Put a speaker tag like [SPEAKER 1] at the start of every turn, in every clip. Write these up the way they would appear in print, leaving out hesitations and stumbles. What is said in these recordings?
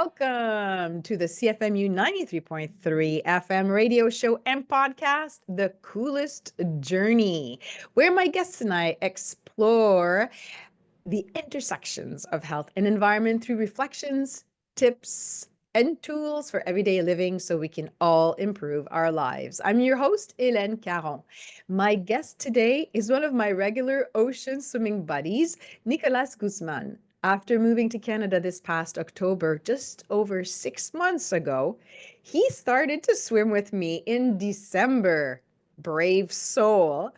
[SPEAKER 1] welcome to the CFMU 93.3 FM radio show and podcast, The Coolest Journey, where my guests and I explore the intersections of health and environment through reflections, tips, and tools for everyday living so we can all improve our lives. I'm your host, Hélène Caron. My guest today is one of my regular ocean swimming buddies, Nicolás Guzman. After moving to Canada this past October, just over 6 months ago, he started to swim with me in December. Brave soul.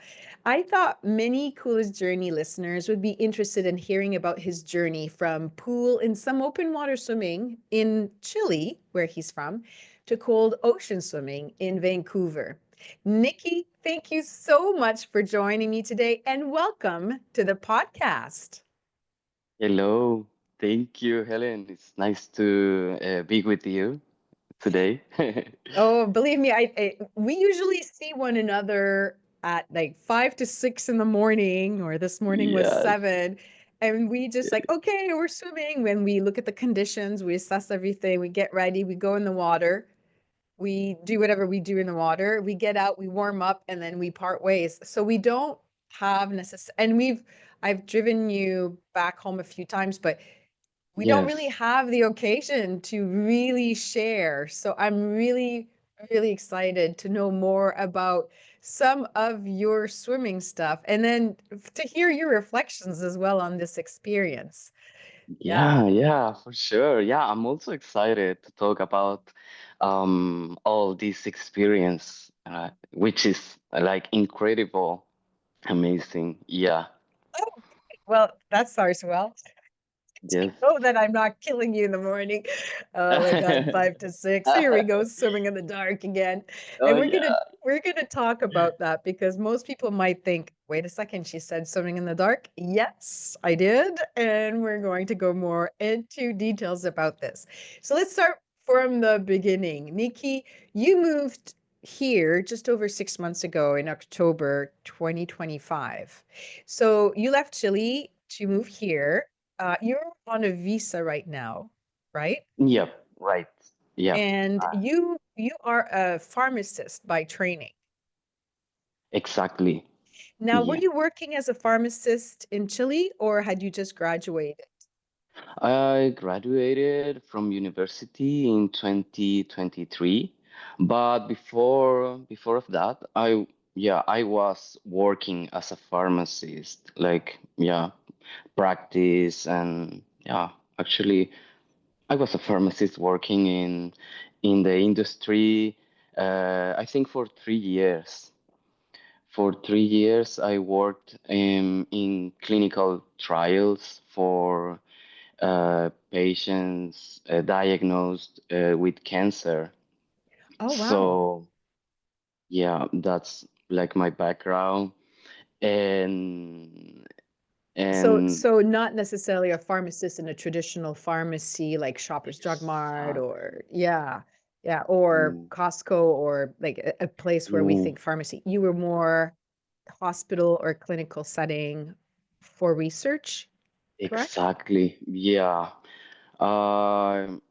[SPEAKER 1] I thought many Coolest Journey listeners would be interested in hearing about his journey from pool and some open water swimming in Chile, where he's from, to cold ocean swimming in Vancouver. Nicki, thank you so much for joining me today and welcome to the podcast.
[SPEAKER 2] Hello, thank you, Helen. It's nice to be with you today.
[SPEAKER 1] Oh, believe me, we usually see one another at like 5 to 6 in the morning, or this morning was
[SPEAKER 2] Yes,
[SPEAKER 1] 7. And we just like, okay, we're swimming. When we look at the conditions, we assess everything, we get ready, we go in the water, we do whatever we do in the water, we get out, we warm up, and then we part ways. So we don't have and I've driven you back home a few times, but we don't really
[SPEAKER 2] yes,
[SPEAKER 1] have the occasion to really share. So I'm really, really excited to know more about some of your swimming stuff and then to hear your reflections as well on this experience. Yeah.
[SPEAKER 2] yeah, for sure. Yeah, I'm also excited to talk about all this experience, which is like incredible, amazing. Yeah,
[SPEAKER 1] Oh, well, that starts well.
[SPEAKER 2] yes.
[SPEAKER 1] Oh, that I'm not killing you in the morning. Oh my God, 5 to 6. Here we go, swimming in the dark again.
[SPEAKER 2] Oh
[SPEAKER 1] And we're gonna
[SPEAKER 2] yeah.
[SPEAKER 1] we're gonna talk about that because most people might think, wait a second, she said swimming in the dark. Yes, I did. And we're going to go more into details about this. So let's start from the beginning. Nicki, you moved here just over 6 months ago in October 2025. So you left Chile to move here. You're on a visa right now, right?
[SPEAKER 2] Yep, right. Yep.
[SPEAKER 1] And you are a pharmacist by training.
[SPEAKER 2] Exactly.
[SPEAKER 1] Now, were
[SPEAKER 2] Yeah.
[SPEAKER 1] you working as a pharmacist in Chile or had you just graduated?
[SPEAKER 2] I graduated from university in 2023, but before of that, I was working as a pharmacist, like practice and actually I was a pharmacist working in the industry I think for 3 years. For 3 years, I worked in clinical trials for patients diagnosed with cancer.
[SPEAKER 1] Oh, wow.
[SPEAKER 2] So yeah, that's like my background, and
[SPEAKER 1] So,
[SPEAKER 2] and
[SPEAKER 1] so not necessarily a pharmacist in a traditional pharmacy like Shoppers Drug Mart
[SPEAKER 2] exact.
[SPEAKER 1] or yeah, or
[SPEAKER 2] Mm,
[SPEAKER 1] Costco or like a place where we
[SPEAKER 2] mm,
[SPEAKER 1] think pharmacy. You were more hospital or clinical setting for research, correct?
[SPEAKER 2] exactly. Yeah.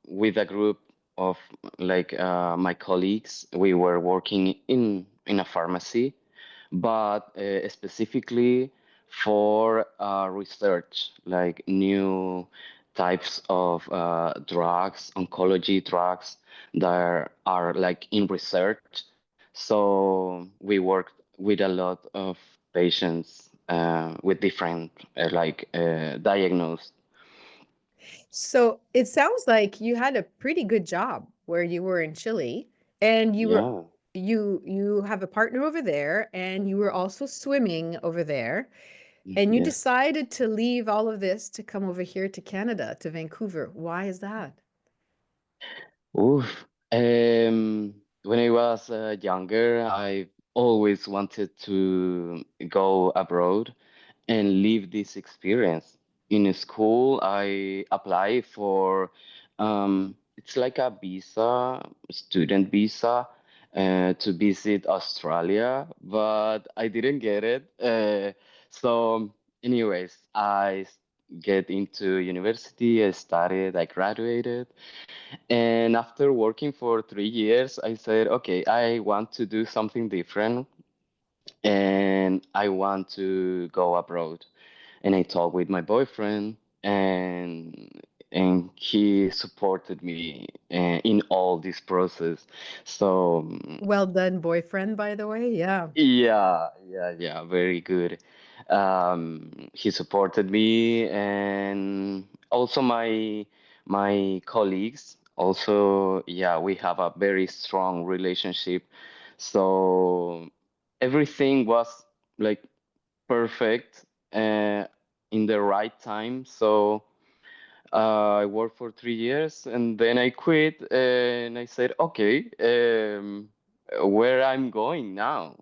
[SPEAKER 2] With a group of my colleagues, we were working in a pharmacy, but specifically for research, like new types of drugs, oncology drugs that are like in research. So we worked with a lot of patients with different diagnosed.
[SPEAKER 1] So it sounds like you had a pretty good job where you were in Chile and
[SPEAKER 2] Yeah.
[SPEAKER 1] you have a partner over there and you were also swimming over there and you
[SPEAKER 2] Yes.
[SPEAKER 1] decided to leave all of this to come over here to Canada, to Vancouver. Why is that?
[SPEAKER 2] Oof. When I was younger, I always wanted to go abroad and live this experience. In school, I applied for it's like a visa, student visa, to visit Australia, but I didn't get it. So, anyways, get into university. I studied, I graduated. And after working for 3 years, I said, okay, I want to do something different and I want to go abroad. And I talked with my boyfriend, and he supported me in all this process. So
[SPEAKER 1] Well done, boyfriend, by the way. Yeah.
[SPEAKER 2] yeah, very good. He supported me, and also my colleagues. Also, yeah, we have a very strong relationship. So everything was like perfect in the right time. So I worked for 3 years, and then I quit, and I said, okay, where I'm going now?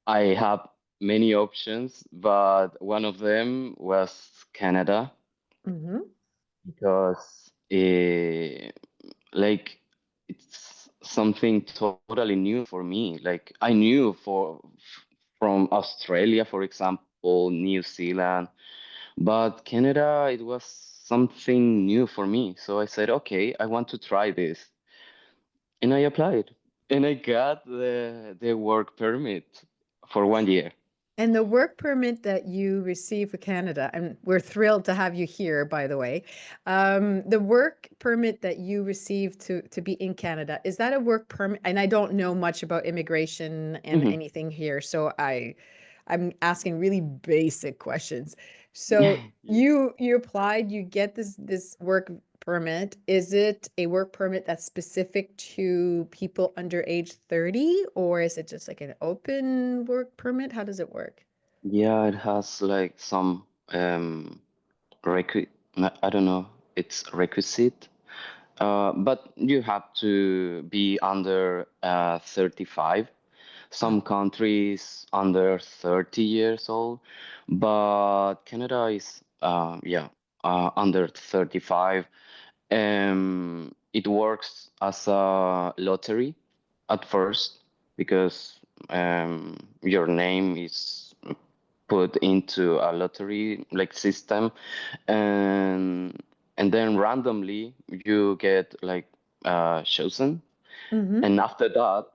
[SPEAKER 2] I have many options, but one of them was Canada
[SPEAKER 1] Mm-hmm.
[SPEAKER 2] because like it's something totally new for me. Like I knew from Australia, for example, New Zealand, but Canada, it was something new for me. So I said, okay, I want to try this, and I applied, and I got the work permit for 1 year.
[SPEAKER 1] And the work permit that you received for Canada, and we're thrilled to have you here, by the way. The work permit that you received to be in Canada, is that a work permit? And I don't know much about immigration and
[SPEAKER 2] Mhm.
[SPEAKER 1] anything here, so I'm asking really basic questions. So
[SPEAKER 2] Yeah.
[SPEAKER 1] you applied, you get this work permit. Is it a work permit that's specific to people under age 30, or is it just like an open work permit? How does it work?
[SPEAKER 2] Yeah, it has like some requi I don't know, it's requisite. But you have to be under 35.
[SPEAKER 1] Ah,
[SPEAKER 2] Some countries under 30 years old, but Canada is yeah, under 35. It works as a lottery at first because your name is put into a lottery like system, and then randomly you get like chosen,
[SPEAKER 1] mm-hmm,
[SPEAKER 2] and after that,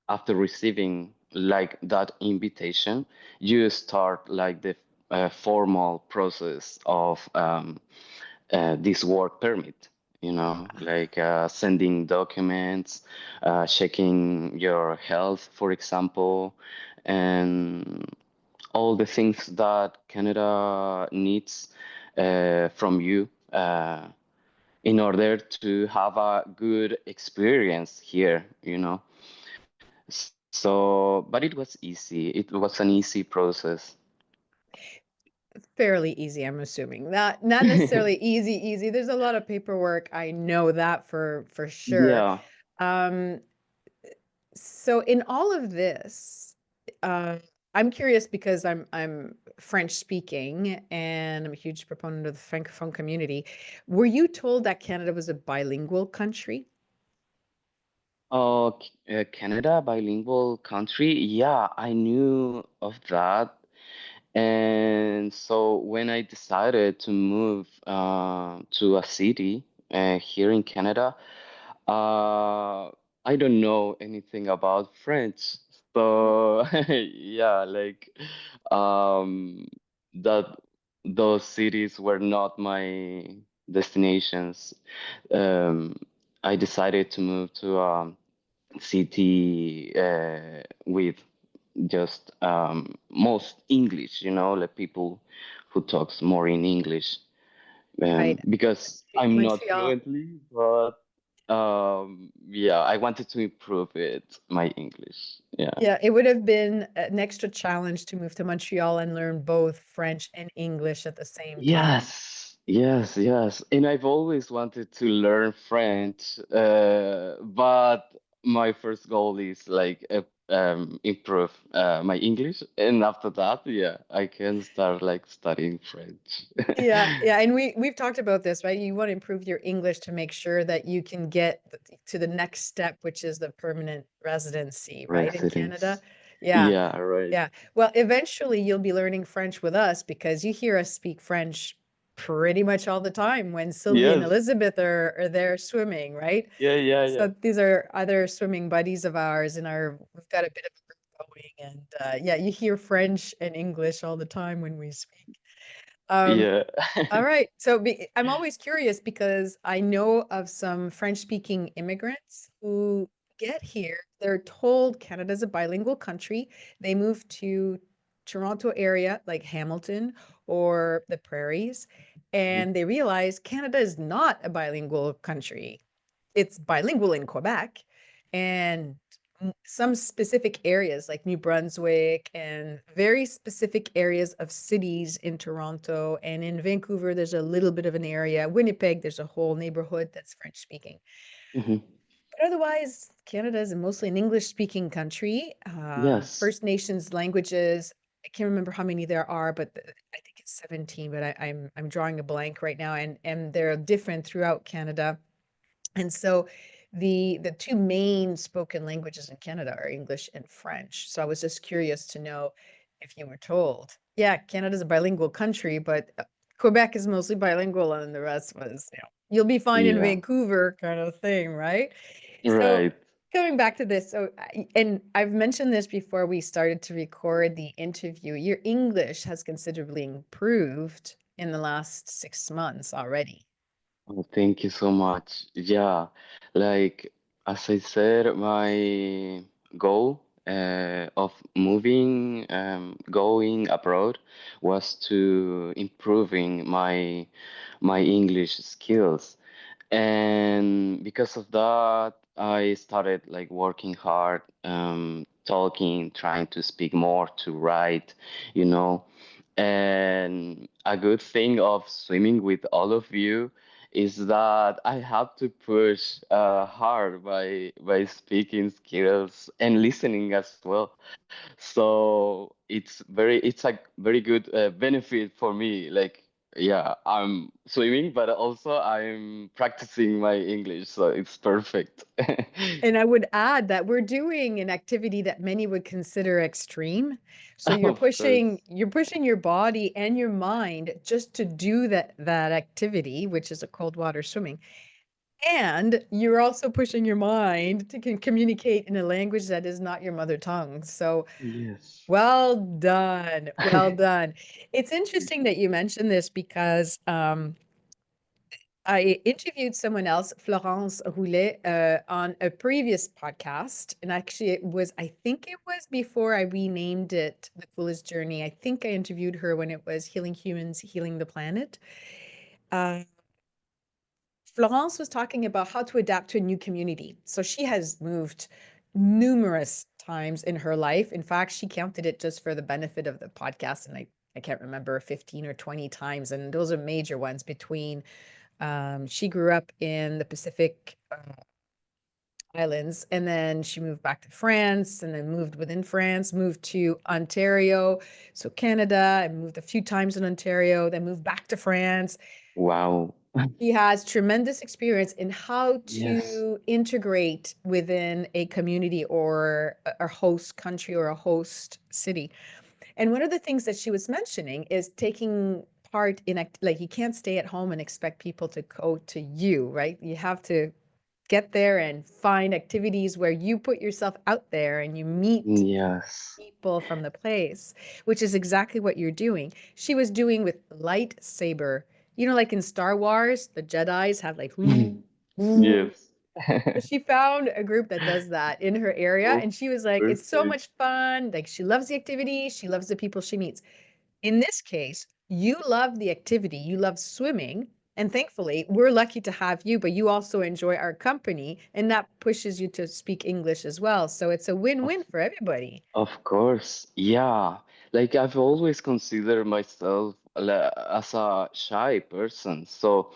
[SPEAKER 2] after receiving like that invitation, you start like the formal process of this work permit. Like sending documents, checking your health, for example, and all the things that Canada needs from you in order to have a good experience here. So, but it was easy. It was an easy process.
[SPEAKER 1] fairly easy, I'm assuming. Not necessarily easy. There's a lot of paperwork. I know that for sure.
[SPEAKER 2] Yeah.
[SPEAKER 1] Um, so in all of this, uh, I'm curious because I'm French speaking and I'm a huge proponent of the Francophone community. Were you told that Canada was a bilingual country?
[SPEAKER 2] Oh, Canada, bilingual country. Yeah, I knew of that. And so when I decided to move to a city here in Canada, I don't know anything about French. So yeah, like um, that those cities were not my destinations. Um, I decided to move to city with just most English, like people who talks more in English,
[SPEAKER 1] Right.
[SPEAKER 2] because I'm not
[SPEAKER 1] Montreal.
[SPEAKER 2] fluently, but yeah, I wanted to improve my English. Yeah.
[SPEAKER 1] Yeah, it would have been an extra challenge to move to Montreal and learn both French and English at the same time.
[SPEAKER 2] Yes. And I've always wanted to learn French, but my first goal is like improve my English, and after that, yeah, I can start like studying French.
[SPEAKER 1] Yeah, and we've talked about this, right? You want to improve your English to make sure that you can get to the next step, which is the permanent residency, right, in Canada.
[SPEAKER 2] Residence.
[SPEAKER 1] Yeah.
[SPEAKER 2] Yeah, right.
[SPEAKER 1] Yeah. Well, eventually you'll be learning French with us because you hear us speak French pretty much all the time when Sylvie and
[SPEAKER 2] Yes.
[SPEAKER 1] Elizabeth are there swimming, right?
[SPEAKER 2] Yeah, yeah, yeah.
[SPEAKER 1] So these are other swimming buddies of ours, and we've got a bit of a group going, and yeah, you hear French and English all the time when we speak. Um,
[SPEAKER 2] Yeah.
[SPEAKER 1] all right. I'm always curious because I know of some French-speaking immigrants who get here. They're told Canada's a bilingual country. They move to Toronto area, like Hamilton or the Prairies,
[SPEAKER 2] Mhm,
[SPEAKER 1] and they realize Canada is not a bilingual country. It's bilingual in Quebec, and some specific areas like New Brunswick and very specific areas of cities in Toronto and in Vancouver, there's a little bit of an area. Winnipeg, there's a whole neighborhood that's French speaking.
[SPEAKER 2] mhm.
[SPEAKER 1] But otherwise, Canada is mostly an English speaking country.
[SPEAKER 2] Yes.
[SPEAKER 1] First Nations languages, I can't remember how many there are, but I think it's 17, but I'm drawing a blank right now, and they're different throughout Canada. And so the two main spoken languages in Canada are English and French. So I was just curious to know if you were told, yeah, Canada's a bilingual country, but Quebec is mostly bilingual, and the rest was, you'll be fine in
[SPEAKER 2] Yeah.
[SPEAKER 1] Vancouver kind of thing, right? So
[SPEAKER 2] Right.
[SPEAKER 1] coming back to this, and I've mentioned this before we started to record the interview, your English has considerably improved in the last 6 months already.
[SPEAKER 2] Oh, thank you so much. Yeah, like as I said, my goal of moving, going abroad was to improving my English skills. And because of that, I started like working hard, talking, trying to speak more, to write, you know. And a good thing of swimming with all of you is that I have to push hard by speaking skills and listening as well. So it's a very good benefit for me. Like, yeah, I'm swimming, but also I'm practicing my English, so it's perfect.
[SPEAKER 1] And I would add that we're doing an activity that many would consider extreme. So
[SPEAKER 2] Of course.
[SPEAKER 1] you're pushing your body and your mind just to do that activity, which is a cold water swimming. And you're also pushing your mind to communicate in a language that is not your mother tongue. So
[SPEAKER 2] Yes.
[SPEAKER 1] well done. Well done. It's interesting that you mentioned this because I interviewed someone else, Florence Roulet, on a previous podcast. And actually, I think it was before I renamed it The Coolest Journey. I think I interviewed her when it was Healing Humans, Healing the Planet. Uh, Florence was talking about how to adapt to a new community. So she has moved numerous times in her life. In fact, she counted it just for the benefit of the podcast. And I can't remember, 15 or 20 times. And those are major ones between she grew up in the Pacific Islands, and then she moved back to France, and then moved within France, moved to Ontario, so Canada, and moved a few times in Ontario, then moved back to France.
[SPEAKER 2] Wow.
[SPEAKER 1] He has tremendous experience in how
[SPEAKER 2] Yes.
[SPEAKER 1] to integrate within a community or a host country or a host city. And one of the things that she was mentioning is taking part in like you can't stay at home and expect people to go to you, right? You have to get there and find activities where you put yourself out there and you meet
[SPEAKER 2] Yes.
[SPEAKER 1] people from the place, which is exactly what you're doing. She was doing with lightsaber. Like in Star Wars, the Jedis have like, ooh, ooh.
[SPEAKER 2] Yes.
[SPEAKER 1] She found a group that does that in her area,
[SPEAKER 2] Oh,
[SPEAKER 1] and she was like, it's so
[SPEAKER 2] perfect.
[SPEAKER 1] much fun. Like, she loves the activity, she loves the people she meets. In this case, you love the activity, you love swimming, and thankfully, we're lucky to have you, but you also enjoy our company, and that pushes you to speak English as well. So it's a
[SPEAKER 2] Of
[SPEAKER 1] win-win for everybody.
[SPEAKER 2] of course. Yeah. Like I've always considered myself as a shy person. So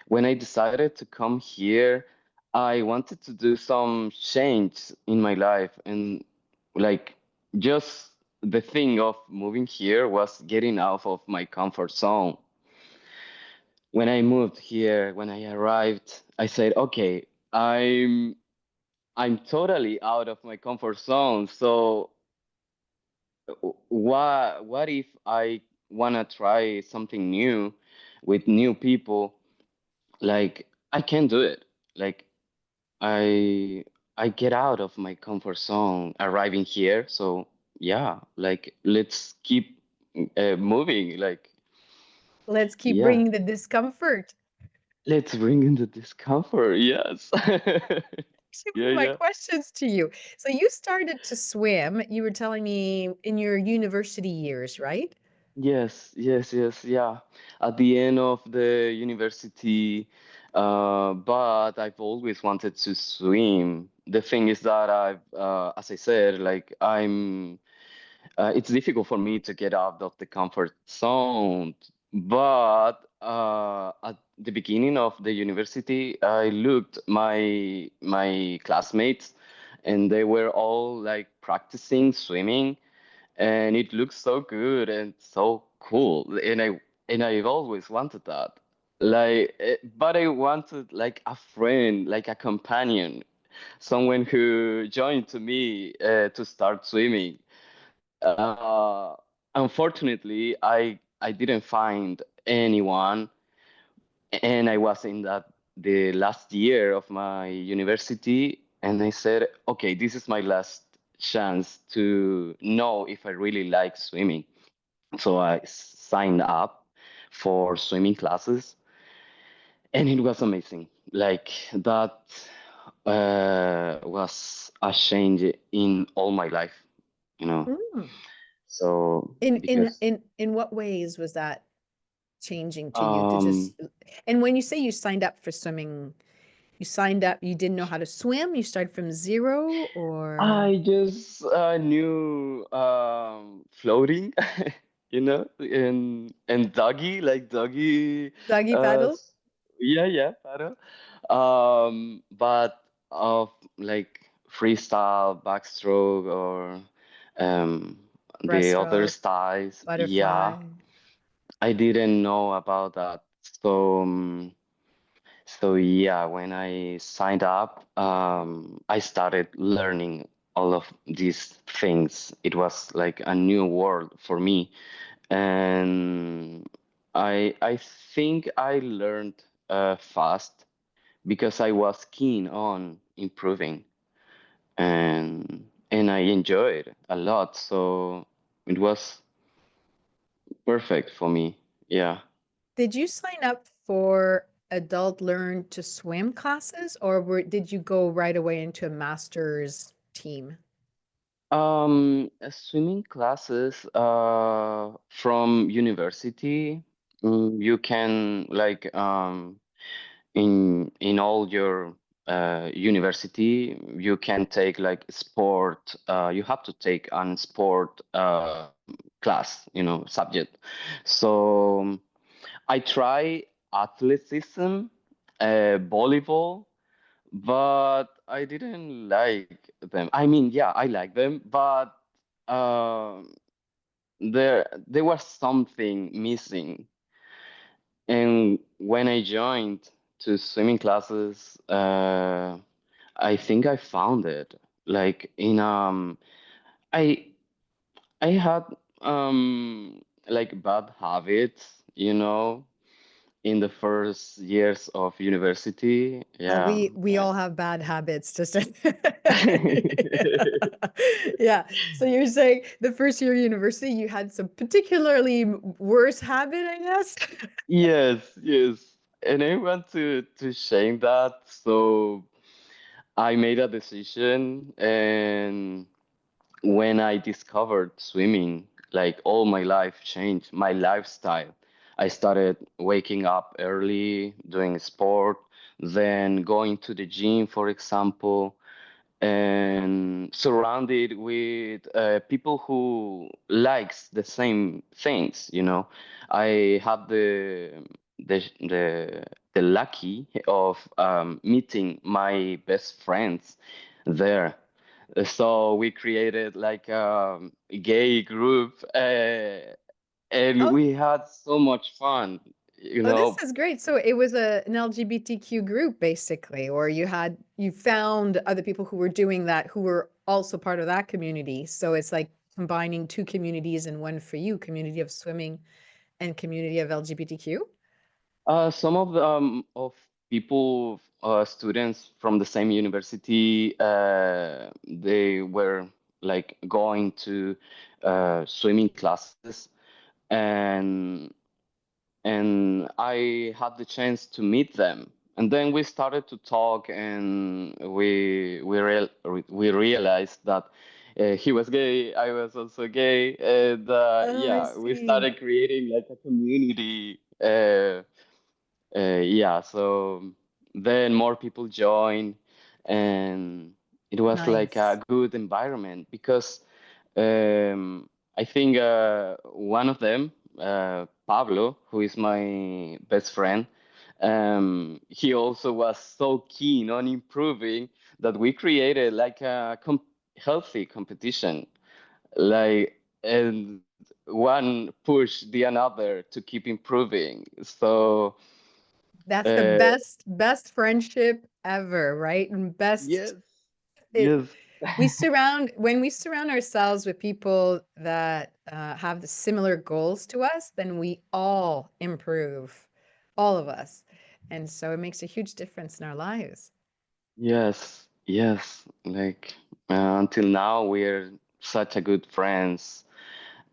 [SPEAKER 2] when I decided to come here, I wanted to do some change in my life, and like just the thing of moving here was getting out of my comfort zone. When I moved here, when I arrived, I said, okay, I'm totally out of my comfort zone. So what if I wanna try something new with new people? Like I can do it. Like I I get out of my comfort zone arriving here. So yeah, like let's keep moving. Like
[SPEAKER 1] Let's keep
[SPEAKER 2] yeah,
[SPEAKER 1] bringing the discomfort.
[SPEAKER 2] let's bring in the discomfort. Yes.
[SPEAKER 1] Actually,
[SPEAKER 2] Yeah,
[SPEAKER 1] one of my
[SPEAKER 2] yeah.
[SPEAKER 1] questions to you. So you started to swim, you were telling me in your university years, right?
[SPEAKER 2] Yes, yes, yes, yeah. At the end of the university, but I've always wanted to swim. The thing is that as I said, like it's difficult for me to get out of the comfort zone. But at the beginning of the university, I looked my classmates, and they were all like practicing swimming, and it looks so good and so cool, and I've always wanted that, like but I wanted like a friend, like a companion, someone who joined to me to start swimming. Unfortunately, I didn't find anyone, and I was in that the last year of my university, and I said, okay, this is my last chance to know if I really like swimming. So I signed up for swimming classes, and it was amazing. Like that was a change in all my life, you know.
[SPEAKER 1] Mm.
[SPEAKER 2] So
[SPEAKER 1] In in
[SPEAKER 2] because
[SPEAKER 1] in in what ways was that changing to you to
[SPEAKER 2] um
[SPEAKER 1] just, and when you say you signed up for swimming, you signed up, you didn't know how to swim, you started from zero, or
[SPEAKER 2] I just knew floating, and doggy, like doggy,
[SPEAKER 1] doggy
[SPEAKER 2] uh,
[SPEAKER 1] paddle?
[SPEAKER 2] s- yeah, yeah, paddle. But of like freestyle, backstroke, or um, the other
[SPEAKER 1] Breaststroke,
[SPEAKER 2] styles, yeah,
[SPEAKER 1] butterfly.
[SPEAKER 2] I didn't know about that. So. So yeah, when I signed up, I started learning all of these things. It was like a new world for me, and I think I learned fast because I was keen on improving, and I enjoyed a lot. So it was perfect for me. Yeah.
[SPEAKER 1] Did you sign up for adult learn to swim classes, or did you go right away into a master's team?
[SPEAKER 2] Swimming classes from university, you can like in all your university you can take like sport. You have to take an sport class, subject. So I try athleticism, volleyball, but I didn't like them. I mean, yeah, I like them, but um, there was something missing. And when I joined to swimming classes, I think I found it. Like I I had like bad habits, in the first years of university. Yeah.
[SPEAKER 1] We all have bad habits to say. Yeah. So you're saying the first year of university, you had some particularly worse habit, I guess?
[SPEAKER 2] Yes, yes. And I want to change that. So I made a decision, and when I discovered swimming, like all my life changed, my lifestyle. I started waking up early, doing sport, then going to the gym, for example, and surrounded with people who likes the same things. I had the the lucky of meeting my best friends there. So we created like a gay group, and
[SPEAKER 1] Oh,
[SPEAKER 2] we had so much fun you
[SPEAKER 1] oh, this
[SPEAKER 2] know
[SPEAKER 1] is great. So it was an LGBTQ group basically, or you found other people who were doing that, who were also part of that community. So it's like combining two communities in one for you, community of swimming and community of LGBTQ?
[SPEAKER 2] Some of people, students from the same university, they were like going to swimming classes, and I had the chance to meet them. And then we started to talk, and we realized that he was gay, I was also gay, and
[SPEAKER 1] Oh, I
[SPEAKER 2] yeah, we
[SPEAKER 1] see.
[SPEAKER 2] started creating like a community. Yeah, so then more people joined, and it was like
[SPEAKER 1] Nice.
[SPEAKER 2] a good environment because I think one of them, Pablo, who is my best friend, he also was so keen on improving that we created like a healthy competition, like, and one pushed the another to keep improving. So.
[SPEAKER 1] That's the
[SPEAKER 2] Uh,
[SPEAKER 1] best friendship ever, right? And
[SPEAKER 2] yes,
[SPEAKER 1] best it
[SPEAKER 2] yes,
[SPEAKER 1] when we surround ourselves with people that have the similar goals to us, then we all improve, all of us. And so it makes a huge difference in our lives.
[SPEAKER 2] yes, yes. Like until now, we're such a good friends,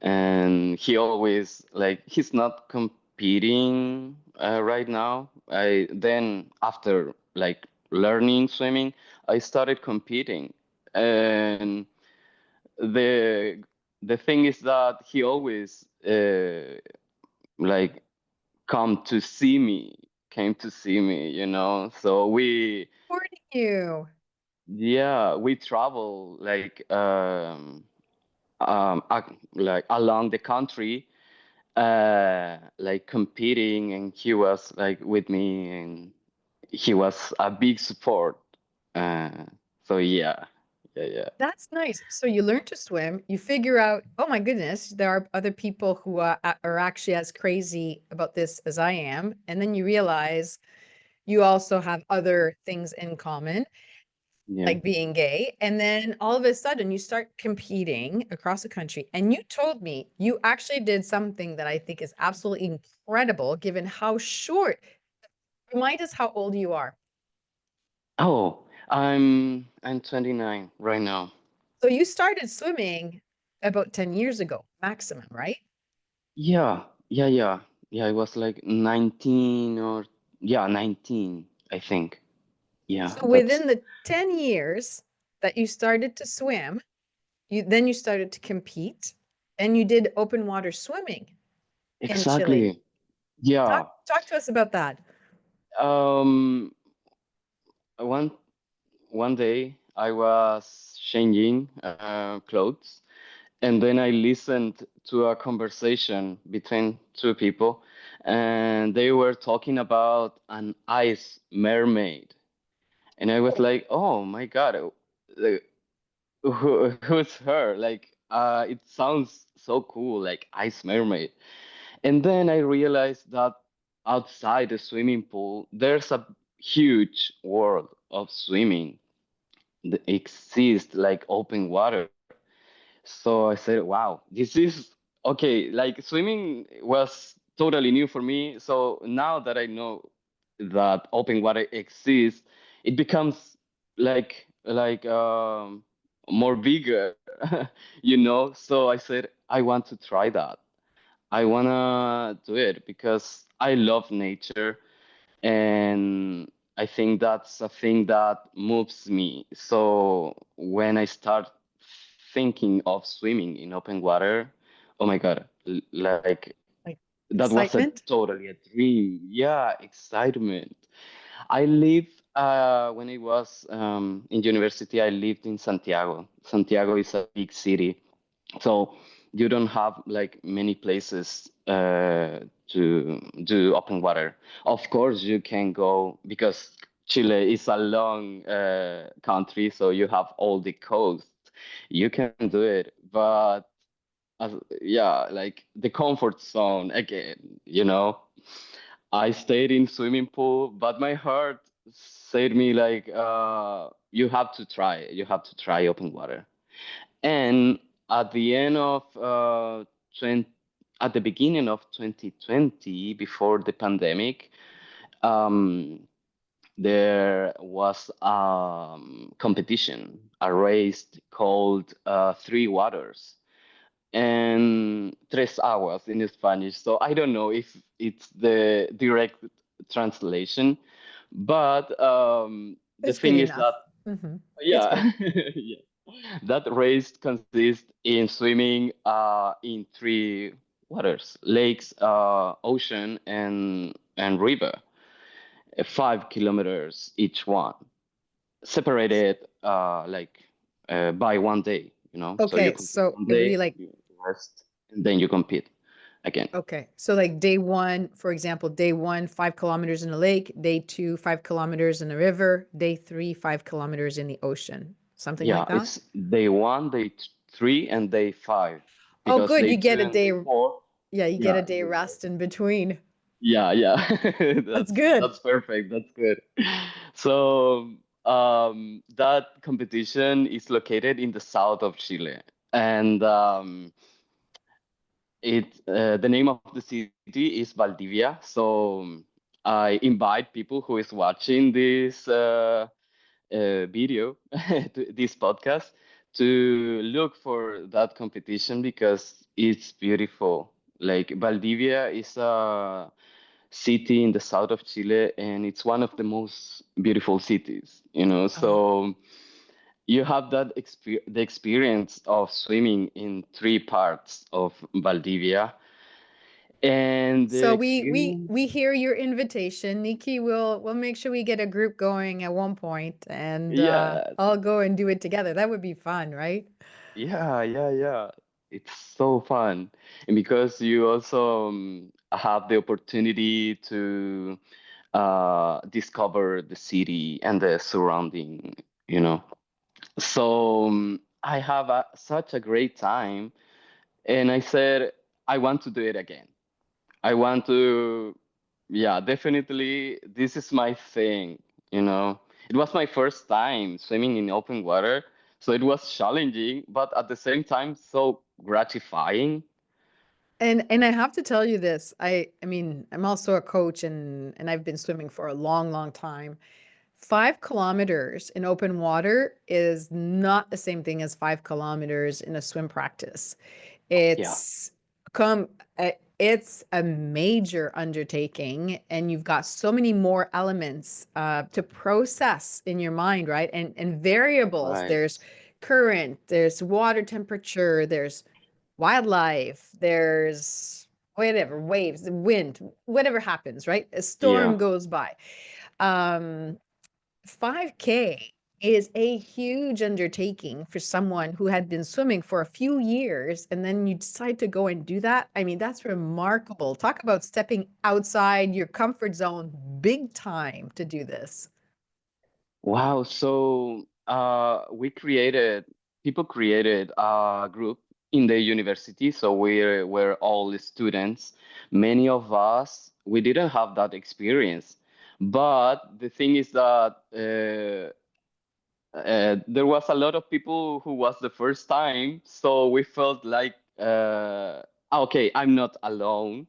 [SPEAKER 2] and he always like he's not competing right now. I then after like learning swimming, I started competing, and the the thing is that he always like come to see me came to see me, so
[SPEAKER 1] Supporting you.
[SPEAKER 2] we travel like like along the country, like competing, and he was like with me, and he was a big support. uh so yeah.
[SPEAKER 1] That's nice. So you learn to swim, you figure out, oh my goodness, there are other people who are actually as crazy about this as I am. And then you realize you also have other things in common,
[SPEAKER 2] Yeah.
[SPEAKER 1] like being gay. And then all of a sudden you start competing across the country. And you told me you actually did something that I think is absolutely incredible given how short. Remind us how old you are.
[SPEAKER 2] Oh, I'm 29 right now.
[SPEAKER 1] So you started swimming about 10 years ago, maximum, right?
[SPEAKER 2] Yeah, it was like 19, or yeah, 19, I think. Yeah,
[SPEAKER 1] So
[SPEAKER 2] that's
[SPEAKER 1] within the 10 years that you started to swim, you started to compete and you did open water swimming in Chile.
[SPEAKER 2] exactly. Yeah.
[SPEAKER 1] Talk to us about that.
[SPEAKER 2] Um, one one day I was changing clothes, and then I listened to a conversation between two people, and they were talking about an ice mermaid. And I was
[SPEAKER 1] Oh,
[SPEAKER 2] like, "Oh my God, who's her? Like, it sounds so cool, like ice mermaid." And then I realized that outside the swimming pool, there's a huge world of swimming that exists like open water. So I said, wow, this is okay. Like swimming was totally new for me. So now that I know that open water exists, it becomes like more bigger, So I said, I want to try that. I wanna do it because I love nature, and I think that's a thing that moves me. So when I start thinking of swimming in open water, oh my God, like
[SPEAKER 1] like
[SPEAKER 2] that was a
[SPEAKER 1] excitement.
[SPEAKER 2] totally a dream. Yeah, excitement. I lived when I was in university. I lived in Santiago. Santiago is a big city, so you don't have like many places to do open water. Of course, you can go because Chile is a long country, so you have all the coast. You can do it, but as, yeah, like the comfort zone again, I stayed in swimming pool, but my heart said me like, you have to try open water. And at the end of 20, at the beginning of 2020, before the pandemic, um, there was competition, a race called Three Waters and Tres Aguas in Spanish. So I don't know if it's the direct translation, but the
[SPEAKER 1] It's good
[SPEAKER 2] thing is
[SPEAKER 1] enough.
[SPEAKER 2] that,
[SPEAKER 1] Hmm. It's good.
[SPEAKER 2] yeah, yeah, that race consists in swimming in three waters, lakes, ocean, and river, 5 kilometers each one, separated by one day, so you
[SPEAKER 1] Okay,
[SPEAKER 2] compete
[SPEAKER 1] so
[SPEAKER 2] one
[SPEAKER 1] it would be
[SPEAKER 2] day,
[SPEAKER 1] like,
[SPEAKER 2] you rest, and then you compete again.
[SPEAKER 1] okay, so like day one, for example, day one, 5 kilometers in a lake, day two, 5 kilometers in a river, day three, 5 kilometers in the ocean, something
[SPEAKER 2] Yeah,
[SPEAKER 1] like that.
[SPEAKER 2] it's day one, day 3, and day 5,
[SPEAKER 1] Oh,
[SPEAKER 2] because
[SPEAKER 1] good.
[SPEAKER 2] day
[SPEAKER 1] You get
[SPEAKER 2] 2
[SPEAKER 1] a
[SPEAKER 2] and
[SPEAKER 1] day,
[SPEAKER 2] day 4,
[SPEAKER 1] yeah, you get
[SPEAKER 2] yeah,
[SPEAKER 1] a day rest in between.
[SPEAKER 2] yeah,
[SPEAKER 1] That's
[SPEAKER 2] that's
[SPEAKER 1] good.
[SPEAKER 2] that's perfect. That's good. So that competition is located in the south of Chile, and the name of the city is Valdivia. So I invite people who is watching this video, this podcast, to look for that competition because it's beautiful. Like Valdivia is a city in the south of Chile, and it's one of the most beautiful cities.
[SPEAKER 1] Oh.
[SPEAKER 2] So you have the experience of swimming in three parts of Valdivia, and the
[SPEAKER 1] So
[SPEAKER 2] experience,
[SPEAKER 1] we hear your invitation, Nikki. We'll make sure we get a group going at one point, and
[SPEAKER 2] yeah,
[SPEAKER 1] I'll go and do it together. That would be fun, right?
[SPEAKER 2] yeah. It's so fun. And because you also have the opportunity to discover the city and the surrounding. So I have such a great time. And I said, I want to do it again. I want to, yeah, definitely. This is my thing. It was my first time swimming in open water, so it was challenging, but at the same time, so gratifying.
[SPEAKER 1] And I have to tell you this. I mean, I'm also a coach, and I've been swimming for a long, long time. 5 kilometers in open water is not the same thing as 5 kilometers in a swim practice.
[SPEAKER 2] Yeah,
[SPEAKER 1] It's come it's a major undertaking, and you've got so many more elements to process in your mind, right? And variables.
[SPEAKER 2] right.
[SPEAKER 1] There's current, there's water temperature, there's wildlife, there's whatever, waves, wind, whatever happens, right? A storm
[SPEAKER 2] Yeah.
[SPEAKER 1] goes by. Um, 5K is a huge undertaking for someone who had been swimming for a few years, and then you decide to go and do that. I mean, that's remarkable. Talk about stepping outside your comfort zone big time to do this.
[SPEAKER 2] Wow. So people created a group in the university. So we're all students. Many of us, we didn't have that experience. But the thing is that there was a lot of people who was the first time. So we felt like, okay, I'm not alone.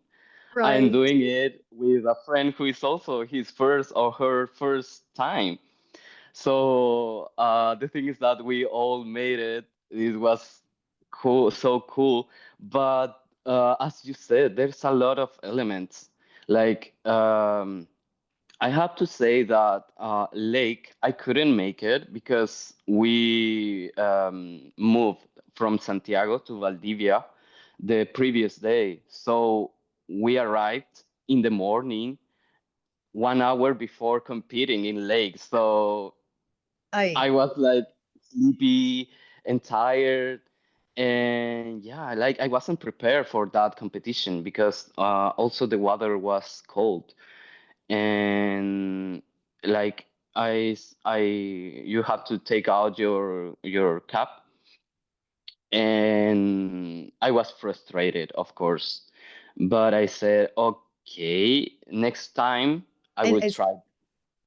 [SPEAKER 2] I'm
[SPEAKER 1] Right.
[SPEAKER 2] doing it with a friend who is also his first or her first time. So the thing is that we all made it. It was cool, so cool. But as you said, there's a lot of elements. Like I have to say that Lake, I couldn't make it because we moved from Santiago to Valdivia the previous day. So we arrived in the morning, 1 hour before competing in Lake. So
[SPEAKER 1] I
[SPEAKER 2] I was like sleepy and tired. And yeah, like I wasn't prepared for that competition because also the water was cold. And like you have to take out your cap. And I was frustrated, of course. But I said, okay, next time I
[SPEAKER 1] and
[SPEAKER 2] will try.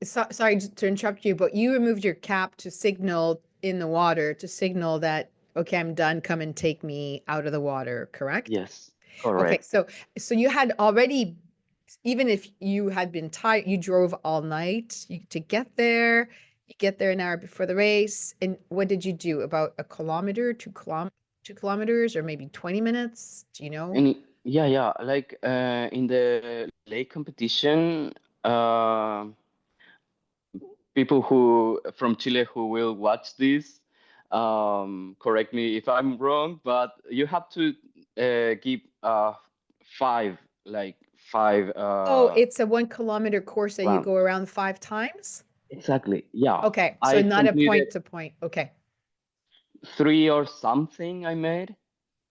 [SPEAKER 1] sorry to interrupt you, but you removed your cap to signal in the water to signal that, okay, I'm done. Come and take me out of the water, correct?
[SPEAKER 2] Yes,
[SPEAKER 1] Okay,
[SPEAKER 2] correct.
[SPEAKER 1] so you had already, even if you had been tired, you drove all night to get there. You get there an hour before the race. And what did you do? About a kilometer, 2 kilometers, or maybe 20 minutes? Do you know?
[SPEAKER 2] And yeah, like in the lake competition, uh, people who from Chile who will watch this, correct me if I'm wrong, but you have to give five, like five
[SPEAKER 1] Oh, it's a 1 kilometer course that you
[SPEAKER 2] rounds.
[SPEAKER 1] go around 5 times?
[SPEAKER 2] Exactly. Yeah.
[SPEAKER 1] Okay, so
[SPEAKER 2] I
[SPEAKER 1] not a
[SPEAKER 2] completed
[SPEAKER 1] point to point. Okay.
[SPEAKER 2] three or something I made,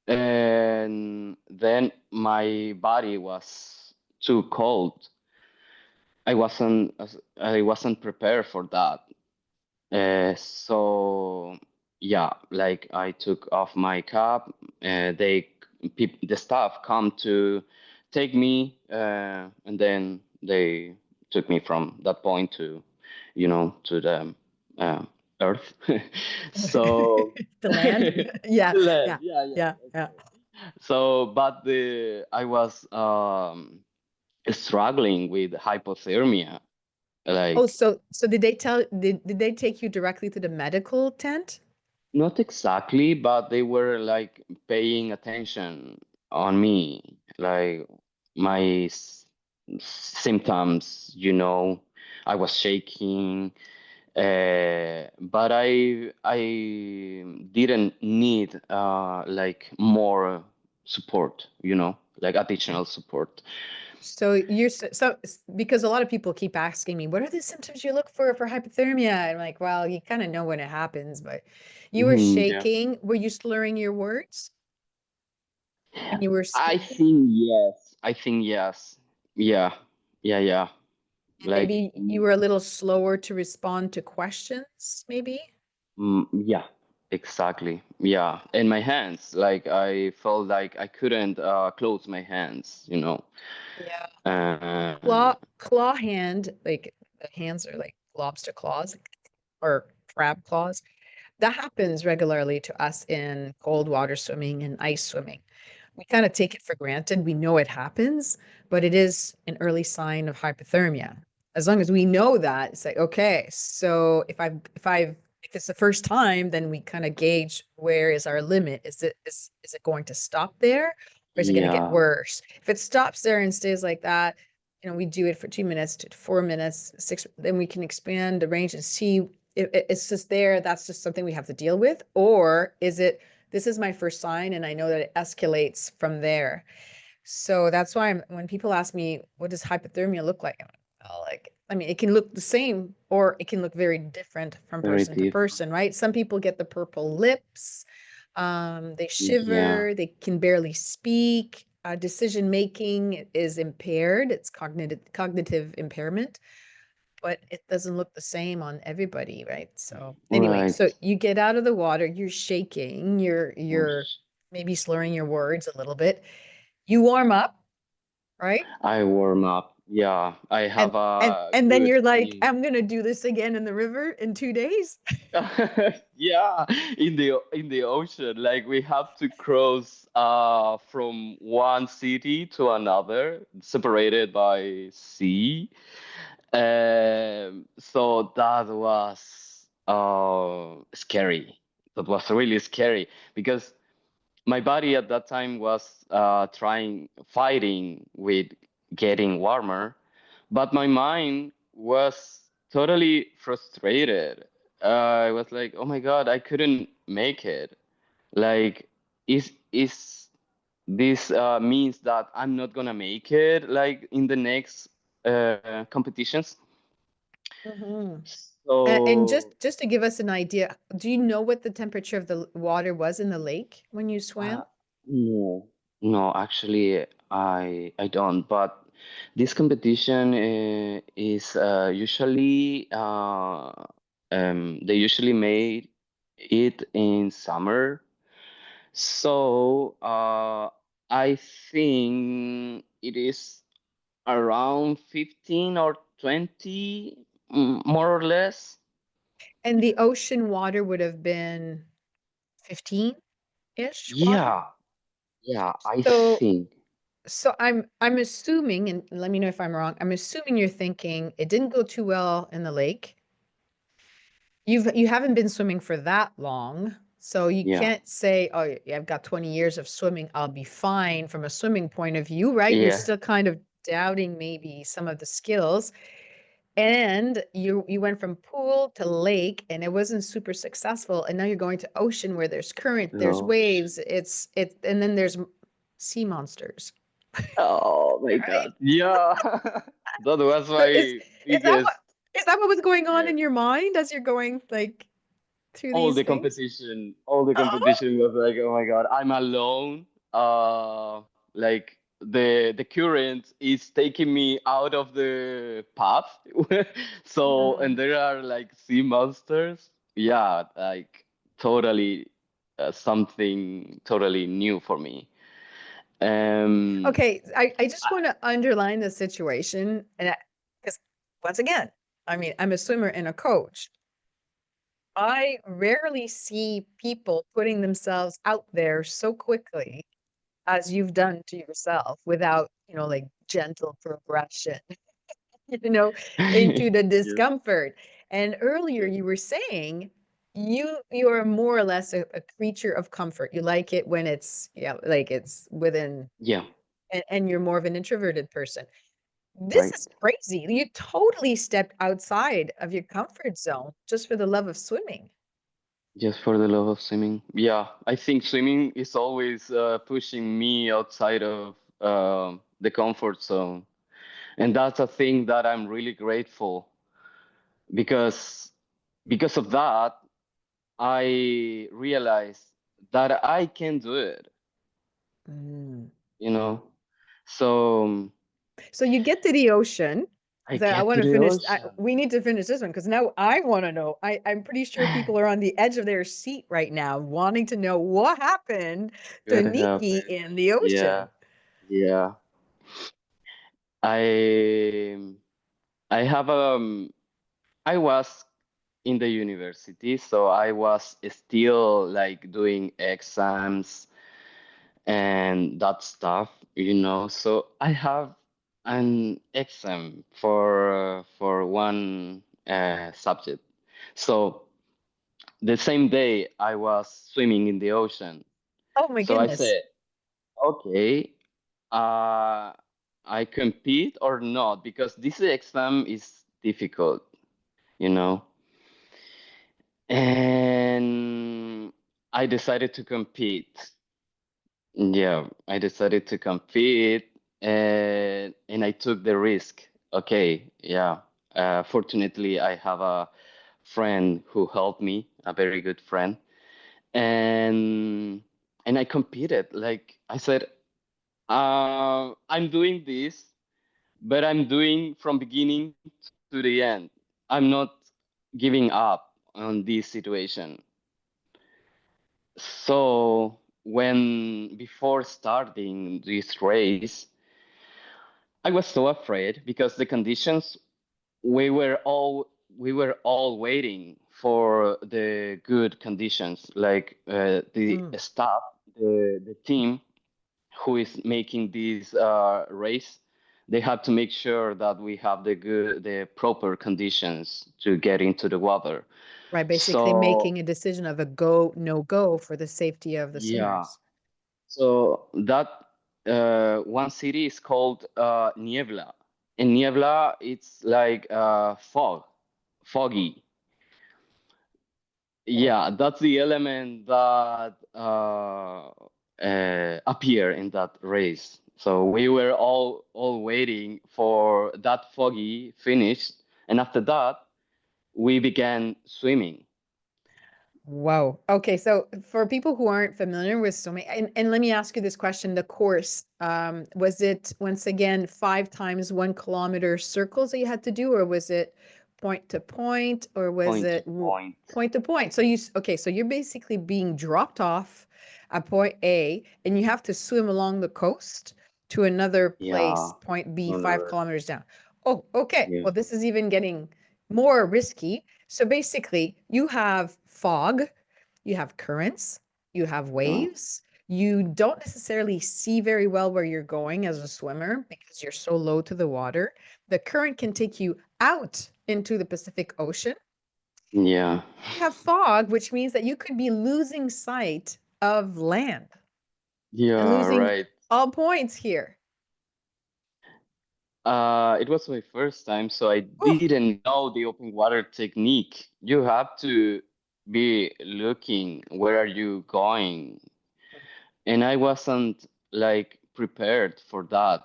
[SPEAKER 2] and then my body was too cold. I wasn't prepared for that. So yeah, like I took off my cap. The staff come to take me, and then they took me from that point to, to the uh, earth. So
[SPEAKER 1] The land? Yeah,
[SPEAKER 2] the land,
[SPEAKER 1] yeah,
[SPEAKER 2] yeah.
[SPEAKER 1] yeah, yeah.
[SPEAKER 2] So, but the I was struggling with hypothermia,
[SPEAKER 1] Oh,
[SPEAKER 2] like.
[SPEAKER 1] so did they take you directly to the medical tent?
[SPEAKER 2] Not exactly, but they were like paying attention on me, like my symptoms, I was shaking, but I didn't need like more support, like additional support.
[SPEAKER 1] So because a lot of people keep asking me, what are the symptoms you look for hypothermia? I'm like, well, you kind of know when it happens, but you were
[SPEAKER 2] Yeah.
[SPEAKER 1] shaking. Were you slurring your words when you were
[SPEAKER 2] I
[SPEAKER 1] speaking?
[SPEAKER 2] think yes. I think yes. Yeah. Yeah.
[SPEAKER 1] And
[SPEAKER 2] Like.
[SPEAKER 1] maybe you were a little slower to respond to questions, maybe?
[SPEAKER 2] Yeah, exactly. Yeah, and my hands, like I felt like I couldn't close my hands.
[SPEAKER 1] Yeah.
[SPEAKER 2] Uh,
[SPEAKER 1] Claw hand, like the hands are like lobster claws or crab claws. That happens regularly to us in cold water swimming and ice swimming. We kind of take it for granted. We know it happens, but it is an early sign of hypothermia. As long as we know that, it's like, okay, so if it's the first time, then we kind of gauge where is our limit. Is it going to stop there or is it going to get
[SPEAKER 2] yeah,
[SPEAKER 1] worse? If it stops there and stays like that, we do it for 2 minutes to 4 minutes, six, then we can expand the range and see if it's just there. That's just something we have to deal with. Or is it, this is my first sign and I know that it escalates from there. So that's why when people ask me, what does hypothermia look like? I mean, it can look the same or it can look very different from
[SPEAKER 2] very
[SPEAKER 1] person to
[SPEAKER 2] different.
[SPEAKER 1] person, right? Some people get the purple lips, they
[SPEAKER 2] Yeah,
[SPEAKER 1] shiver, they can barely speak. Decision making is impaired. It's cognitive impairment, but it doesn't look the same on everybody, right? So anyway, so
[SPEAKER 2] right.
[SPEAKER 1] you get out of the water, you're shaking, you're maybe slurring your words a little bit. You warm up, right?
[SPEAKER 2] I warm up. Yeah, I
[SPEAKER 1] And
[SPEAKER 2] have
[SPEAKER 1] and
[SPEAKER 2] a
[SPEAKER 1] and then
[SPEAKER 2] good
[SPEAKER 1] you're like,
[SPEAKER 2] team.
[SPEAKER 1] I'm gonna do this again in the river in 2 days.
[SPEAKER 2] Yeah, in the ocean, like we have to cross from one city to another, separated by sea. So that was scary. That was really scary because my body at that time was fighting with getting warmer, but my mind was totally frustrated. I was like, oh my God, I couldn't make it. Like, is this means that I'm not gonna make it like in the next competitions?
[SPEAKER 1] Hmm. And
[SPEAKER 2] So
[SPEAKER 1] just to give us an idea, do you know what the temperature of the water was in the lake when you
[SPEAKER 2] uh,
[SPEAKER 1] swam?
[SPEAKER 2] no, no, actually, I don't. But this competition is usually they usually made it in summer. So I think it is around 15 or 20, more or less.
[SPEAKER 1] And the ocean water would have been 15-ish water.
[SPEAKER 2] Yeah, yeah, I
[SPEAKER 1] So
[SPEAKER 2] think.
[SPEAKER 1] I'm assuming, and let me know if I'm wrong. I'm assuming you're thinking it didn't go too well in the lake. You haven't been swimming for that long, so you
[SPEAKER 2] Yeah,
[SPEAKER 1] can't say, "Oh, yeah, I've got 20 years of swimming. I'll be fine from a swimming point of view," right? You're
[SPEAKER 2] yeah.
[SPEAKER 1] still kind of doubting maybe some of the skills. And you went from pool to lake and it wasn't super successful. And now you're going to ocean where there's current, there's
[SPEAKER 2] Oh,
[SPEAKER 1] waves, and then there's sea monsters.
[SPEAKER 2] oh my
[SPEAKER 1] Right?
[SPEAKER 2] God. Yeah. That was
[SPEAKER 1] So is
[SPEAKER 2] my
[SPEAKER 1] is that what
[SPEAKER 2] biggest
[SPEAKER 1] is that what was going on
[SPEAKER 2] fear.
[SPEAKER 1] in your mind as you're going like through these things?
[SPEAKER 2] All the
[SPEAKER 1] Oh,
[SPEAKER 2] competition was like, oh my God, I'm alone. Like the current is taking me out of the path. So,
[SPEAKER 1] hmm.
[SPEAKER 2] and there are like sea monsters. Yeah, like totally something totally new for me. Um,
[SPEAKER 1] Okay, I just
[SPEAKER 2] I-
[SPEAKER 1] want to underline the situation, and because once again, I mean, I'm a swimmer and a coach. I rarely see people putting themselves out there so quickly as you've done to yourself without, like gentle progression, you know, into the
[SPEAKER 2] yes,
[SPEAKER 1] discomfort. And earlier you were saying you are more or less a creature of comfort. You like it when it's, yeah, like it's within,
[SPEAKER 2] yeah,
[SPEAKER 1] and you're more of an introverted person. This
[SPEAKER 2] right.
[SPEAKER 1] is crazy. You totally stepped outside of your comfort zone just for the love of swimming.
[SPEAKER 2] Just for the love of swimming. Yeah, I think swimming is always pushing me outside of the comfort zone. And that's a thing that I'm really grateful because because of that, I realized that I can do it,
[SPEAKER 1] Mm.
[SPEAKER 2] you know. So
[SPEAKER 1] So you get to the ocean.
[SPEAKER 2] I
[SPEAKER 1] So I
[SPEAKER 2] get
[SPEAKER 1] want
[SPEAKER 2] to
[SPEAKER 1] to
[SPEAKER 2] the
[SPEAKER 1] finish.
[SPEAKER 2] ocean.
[SPEAKER 1] We need to finish this one because now I want to know. I'm pretty sure people are on the edge of their seat right now, wanting to know what happened to
[SPEAKER 2] What
[SPEAKER 1] Nicki
[SPEAKER 2] happened?
[SPEAKER 1] in the
[SPEAKER 2] Yeah,
[SPEAKER 1] ocean.
[SPEAKER 2] yeah. I I have I was in the university, so I was still like doing exams and that stuff, you know. So I have an exam for one subject. So the same day I was swimming in the ocean.
[SPEAKER 1] Oh my
[SPEAKER 2] So I
[SPEAKER 1] goodness.
[SPEAKER 2] said, okay, uh, I compete or not because this exam is difficult, you know. And I decided to compete. Yeah, I decided to compete and I took the risk. Okay, yeah. Fortunately, I have a friend who helped me, a very good friend. And and I competed. Like I said, I'm doing this, but I'm doing from beginning to the end. I'm not giving up on this situation. So when before starting this race, I was so afraid because the conditions we were all we were all waiting for the good conditions, like the
[SPEAKER 1] Mm.
[SPEAKER 2] staff, the team who is making this race. They have to make sure that we have the proper conditions to get into the water.
[SPEAKER 1] Right, basically
[SPEAKER 2] So
[SPEAKER 1] making a decision of a go, no go for the safety of the
[SPEAKER 2] yeah,
[SPEAKER 1] swimmers.
[SPEAKER 2] so that one city is called Niebla. In Niebla, it's like foggy.
[SPEAKER 1] Oh.
[SPEAKER 2] Yeah, that's the element that appear in that race. So we were all waiting for that foggy finish, and after that, we began swimming.
[SPEAKER 1] Wow. Okay, so for people who aren't familiar with swimming, and let me ask you this question, the course, was it once again 5 times 1 kilometer circles that you had to do, or was it point to point, or was
[SPEAKER 2] Point to
[SPEAKER 1] it
[SPEAKER 2] point.
[SPEAKER 1] point to point? So okay, so you're basically being dropped off at point A, and you have to swim along the coast to another place,
[SPEAKER 2] Yeah,
[SPEAKER 1] point B, five
[SPEAKER 2] another.
[SPEAKER 1] kilometers down. Oh, okay.
[SPEAKER 2] Yeah,
[SPEAKER 1] Well, this is even getting more risky. So basically, you have fog, you have currents, you have
[SPEAKER 2] Yeah.
[SPEAKER 1] waves. You don't necessarily see very well where you're going as a swimmer because you're so low to the water. The current can take you out into the Pacific Ocean.
[SPEAKER 2] Yeah.
[SPEAKER 1] You have fog, which means that you could be losing sight of land and
[SPEAKER 2] Yeah,
[SPEAKER 1] losing
[SPEAKER 2] right.
[SPEAKER 1] all points here.
[SPEAKER 2] It was my first time, so I
[SPEAKER 1] Oh,
[SPEAKER 2] didn't know the open water technique. You have to be looking where are you going, and I wasn't like prepared for that.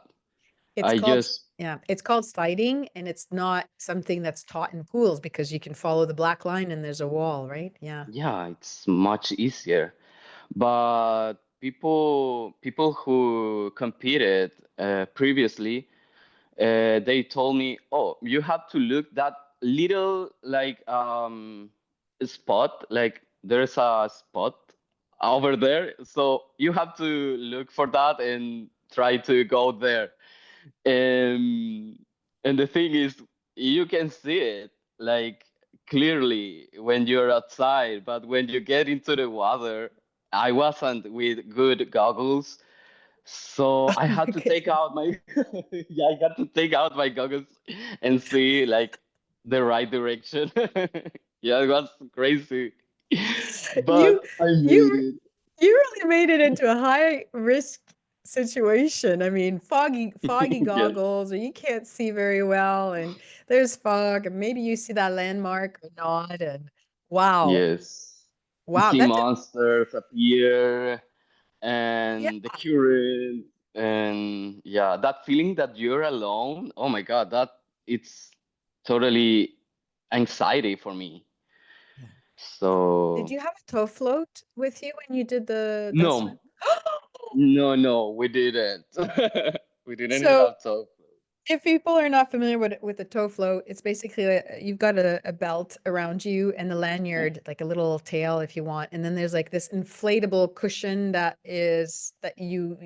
[SPEAKER 1] it's
[SPEAKER 2] I
[SPEAKER 1] called,
[SPEAKER 2] just,
[SPEAKER 1] yeah, it's called sliding, and it's not something that's taught in pools because you can follow the black line and there's a wall, right? Yeah.
[SPEAKER 2] yeah, it's much easier. But people who competed previously, they told me, "Oh, you have to look that little like spot, like there's a spot over there, so you have to look for that and try to go there." Um, and the thing is, you can see it like clearly when you're outside, but when you get into the water, I wasn't with good goggles, so I had to take
[SPEAKER 1] Okay.
[SPEAKER 2] out my yeah, I got to take out my goggles and see like the right direction. Yeah, it was crazy,
[SPEAKER 1] You
[SPEAKER 2] but I made
[SPEAKER 1] you
[SPEAKER 2] it.
[SPEAKER 1] you really made it into a high risk situation. I mean, foggy
[SPEAKER 2] Yes,
[SPEAKER 1] goggles, or you can't see very well, and there's fog, and maybe you see that landmark or not, and wow,
[SPEAKER 2] yes.
[SPEAKER 1] wow,
[SPEAKER 2] Sea
[SPEAKER 1] that's
[SPEAKER 2] monsters appear
[SPEAKER 1] yeah.
[SPEAKER 2] and the current and yeah, that feeling that you're alone. Oh my God, that it's totally anxiety for me.
[SPEAKER 1] Did
[SPEAKER 2] So
[SPEAKER 1] you have a tow float with you when you did the swim?
[SPEAKER 2] no, no, we didn't. We didn't
[SPEAKER 1] So
[SPEAKER 2] have to.
[SPEAKER 1] if people are not familiar with the tow float, it's basically you've got a belt around you and the lanyard, like a little tail if you want, and then there's like this inflatable cushion that you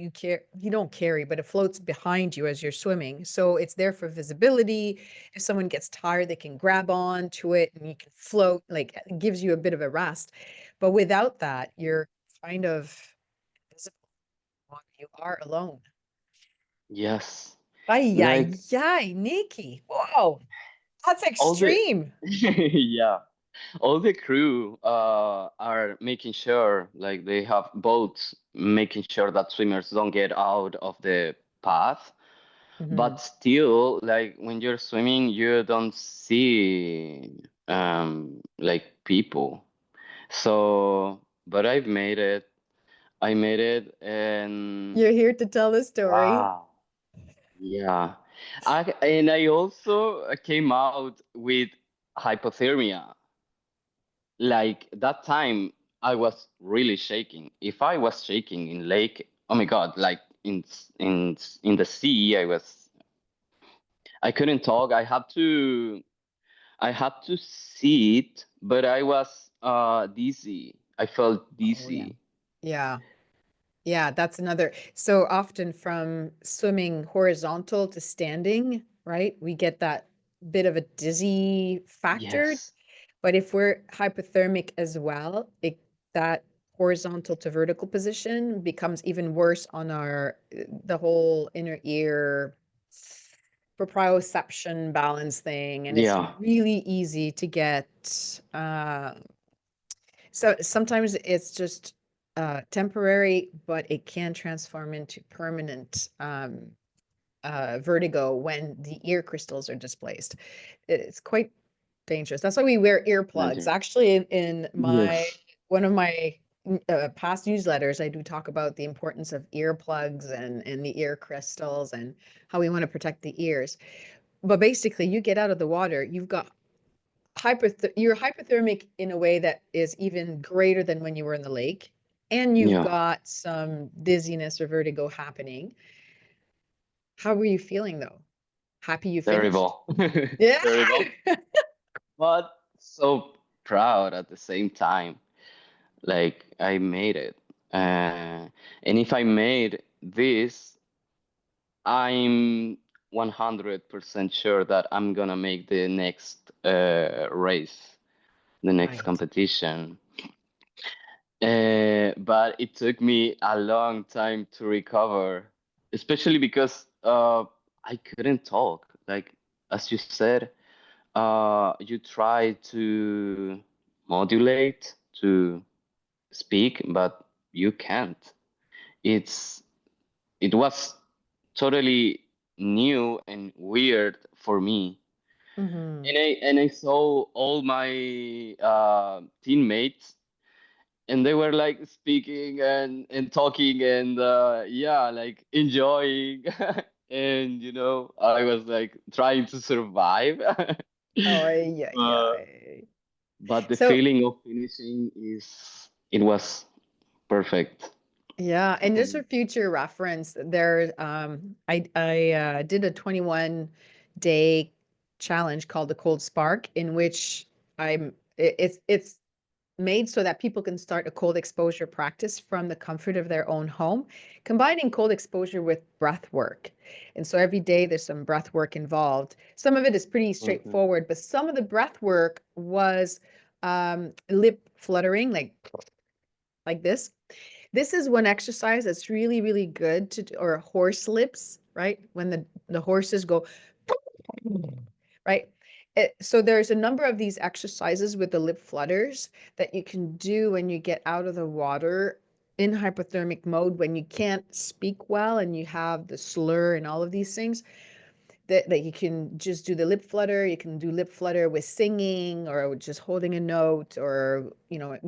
[SPEAKER 1] don't carry, but it floats behind you as you're swimming. So it's there for visibility. If someone gets tired, they can grab on to it and you can float. Like it gives you a bit of a rest. But without that, you're kind of visible. You are alone.
[SPEAKER 2] Yes,
[SPEAKER 1] Ay, ay,
[SPEAKER 2] like
[SPEAKER 1] ay, Nikki. Whoa. That's
[SPEAKER 2] all the
[SPEAKER 1] extreme.
[SPEAKER 2] yeah, all the crew are making sure like they have boats, making sure that swimmers don't get out of the path.
[SPEAKER 1] Hmm.
[SPEAKER 2] But still, like when you're swimming, you don't see like people. So, but I've made it. I made it, and
[SPEAKER 1] You're here to tell the story.
[SPEAKER 2] wow, yeah. I also came out with hypothermia. Like that time, I was really shaking. If I was shaking in lake, oh my God, like in the sea, I couldn't talk. I had to sit, but I was dizzy. I felt
[SPEAKER 1] Oh, yeah.
[SPEAKER 2] dizzy.
[SPEAKER 1] Yeah. Yeah, that's another. So often from swimming horizontal to standing, right? We get that bit of a dizzy factor.
[SPEAKER 2] Yes.
[SPEAKER 1] But if we're hypothermic as well, that horizontal to vertical position becomes even worse on the whole inner ear proprioception balance thing. And it's
[SPEAKER 2] Yeah.
[SPEAKER 1] really easy to get so sometimes it's just temporary, but it can transform into permanent vertigo when the ear crystals are displaced. It's quite dangerous. That's why we wear earplugs.
[SPEAKER 2] Imagine.
[SPEAKER 1] Actually, in my
[SPEAKER 2] Yes.
[SPEAKER 1] one of my past newsletters, I do talk about the importance of earplugs and the ear crystals and how we want to protect the ears. But basically, you get out of the water, you're hypothermic in a way that is even greater than when you were in the lake, and you've
[SPEAKER 2] Yeah.
[SPEAKER 1] got some dizziness or vertigo happening. How were you feeling though? Happy you finished?
[SPEAKER 2] Terrible.
[SPEAKER 1] Yeah.
[SPEAKER 2] Terrible. But so proud at the same time. Like I made it. And if I made this, I'm 100% sure that I'm gonna make the next race, the next
[SPEAKER 1] Right.
[SPEAKER 2] competition. But it took me a long time to recover, especially because I couldn't talk. Like as you said, you try to modulate to speak, but you can't. It's it was totally new and weird for me.
[SPEAKER 1] Mm-hmm.
[SPEAKER 2] And I saw all my teammates, and they were like speaking and talking and yeah, like enjoying. And I was like trying to survive.
[SPEAKER 1] Oh, yeah,
[SPEAKER 2] uh,
[SPEAKER 1] yeah.
[SPEAKER 2] but the
[SPEAKER 1] So
[SPEAKER 2] feeling of finishing it was perfect.
[SPEAKER 1] yeah, and just
[SPEAKER 2] And
[SPEAKER 1] for future reference, there I did a 21-day challenge called the Cold Spark, in which it's made so that people can start a cold exposure practice from the comfort of their own home, combining cold exposure with breath work. And so every day there's some breath work involved. Some of it is pretty
[SPEAKER 2] okay.
[SPEAKER 1] straightforward, but some of the breath work was lip fluttering, like this. This is one exercise that's really, really good to do, or horse lips, right? When the horses go, right? So there's a number of these exercises with the lip flutters that you can do when you get out of the water in hypothermic mode, when you can't speak well and you have the slur and all of these things, that you can just do the lip flutter. You can do lip flutter with singing or just holding a note, or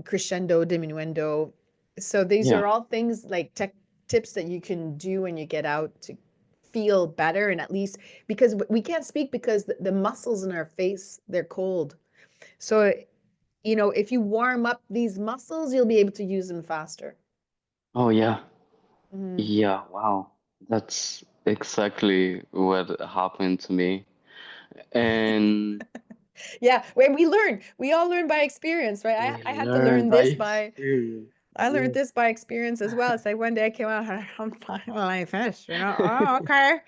[SPEAKER 1] crescendo, diminuendo. So these
[SPEAKER 2] Yeah.
[SPEAKER 1] are all things like tech tips that you can do when you get out to feel better, and at least, because we can't speak because the muscles in our face, they're cold. So if you warm up these muscles, you'll be able to use them faster.
[SPEAKER 2] Oh yeah.
[SPEAKER 1] Mhm.
[SPEAKER 2] Yeah. Wow. That's exactly what happened to me. And
[SPEAKER 1] Yeah, when we all learn by experience, right?
[SPEAKER 2] we
[SPEAKER 1] I had to
[SPEAKER 2] learn
[SPEAKER 1] learn
[SPEAKER 2] by
[SPEAKER 1] this by
[SPEAKER 2] experience.
[SPEAKER 1] I learned
[SPEAKER 2] Yes.
[SPEAKER 1] this by experience as well. It's like one day I came out, I'm finally finished, Oh, okay.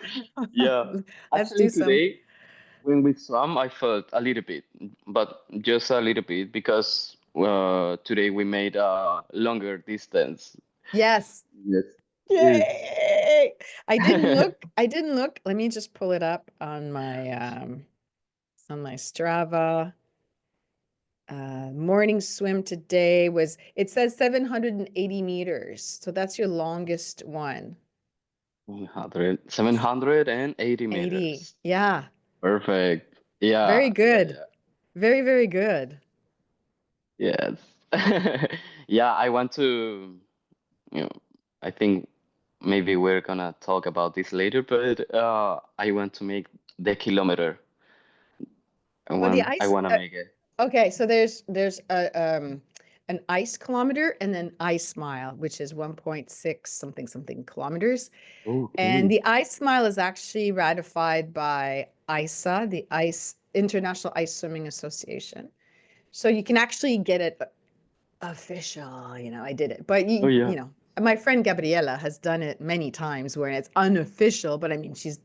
[SPEAKER 2] Yeah.
[SPEAKER 1] Let's
[SPEAKER 2] Actually,
[SPEAKER 1] do some.
[SPEAKER 2] today when we swam, I felt a little bit, but just a little bit because today we made a longer distance.
[SPEAKER 1] Yes.
[SPEAKER 2] Yes. Yes.
[SPEAKER 1] Yay. I didn't look. Let me just pull it up on my Strava. Morning swim today it says 780 meters. So that's your longest one.
[SPEAKER 2] 780
[SPEAKER 1] 80.
[SPEAKER 2] meters.
[SPEAKER 1] Yeah.
[SPEAKER 2] Perfect.
[SPEAKER 1] Very
[SPEAKER 2] Yeah, yeah,
[SPEAKER 1] good.
[SPEAKER 2] yeah.
[SPEAKER 1] Very, very good.
[SPEAKER 2] Yes. Yeah, I want to, you know, I think maybe we're gonna talk about this later, but I want to make the kilometer.
[SPEAKER 1] Well, the
[SPEAKER 2] I
[SPEAKER 1] ice.
[SPEAKER 2] wanna make it.
[SPEAKER 1] Okay, so there's an ice kilometer and then ice mile, which is 1.6 something something kilometers. And
[SPEAKER 2] Okay.
[SPEAKER 1] the ice mile is actually ratified by ISA, the Ice International Ice Swimming Association. So you can actually get it official, I did it. But
[SPEAKER 2] Oh yeah.
[SPEAKER 1] my friend Gabriela has done it many times where it's unofficial, but I mean, she's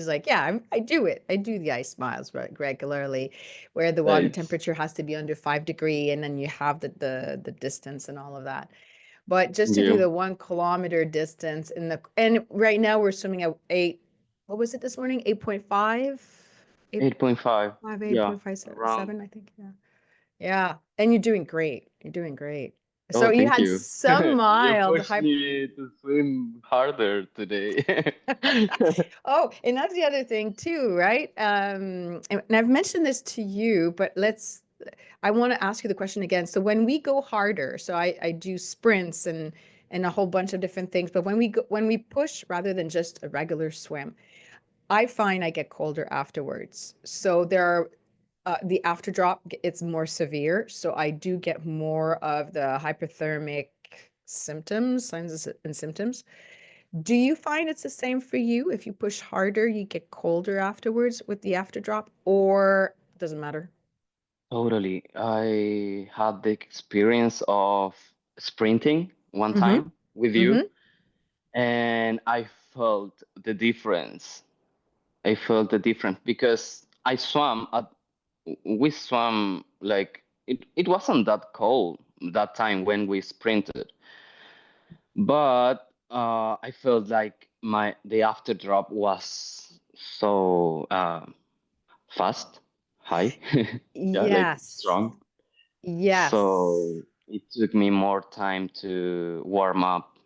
[SPEAKER 1] like, yeah, I do it. I do the ice miles regularly, where the water
[SPEAKER 2] Thanks.
[SPEAKER 1] temperature has to be under 5 degrees, and then you have the distance and all of that. But just to do
[SPEAKER 2] Yeah.
[SPEAKER 1] the 1 kilometer distance and right now we're swimming at what was it this morning? 8.5,
[SPEAKER 2] 8.5.
[SPEAKER 1] 8.5,
[SPEAKER 2] Yeah, around.
[SPEAKER 1] 8.57, I think. Yeah. Yeah, and you're doing great. You're doing great. So
[SPEAKER 2] Oh,
[SPEAKER 1] you
[SPEAKER 2] thank
[SPEAKER 1] had
[SPEAKER 2] you.
[SPEAKER 1] some
[SPEAKER 2] You
[SPEAKER 1] mild
[SPEAKER 2] pushed
[SPEAKER 1] hype.
[SPEAKER 2] me to swim harder today.
[SPEAKER 1] Oh, and that's the other thing too, right? And I've mentioned this to you, but I want to ask you the question again. So when we go harder, so I do sprints and a whole bunch of different things, but when we push rather than just a regular swim, I find I get colder afterwards. So there are the after drop, it's more severe. So I do get more of the hypothermic symptoms, signs and symptoms. Do you find it's the same for you? If you push harder, you get colder afterwards with the after drop, or doesn't matter?
[SPEAKER 2] Totally. I had the experience of sprinting one
[SPEAKER 1] Mm-hmm.
[SPEAKER 2] time with you,
[SPEAKER 1] Mm-hmm.
[SPEAKER 2] and I felt the difference. I felt the difference because we swam like it wasn't that cold. that time when we sprinted. But I felt like the after drop was so fast, high, yeah, like
[SPEAKER 1] Yes.
[SPEAKER 2] strong.
[SPEAKER 1] Yes.
[SPEAKER 2] So it took me more time to warm up.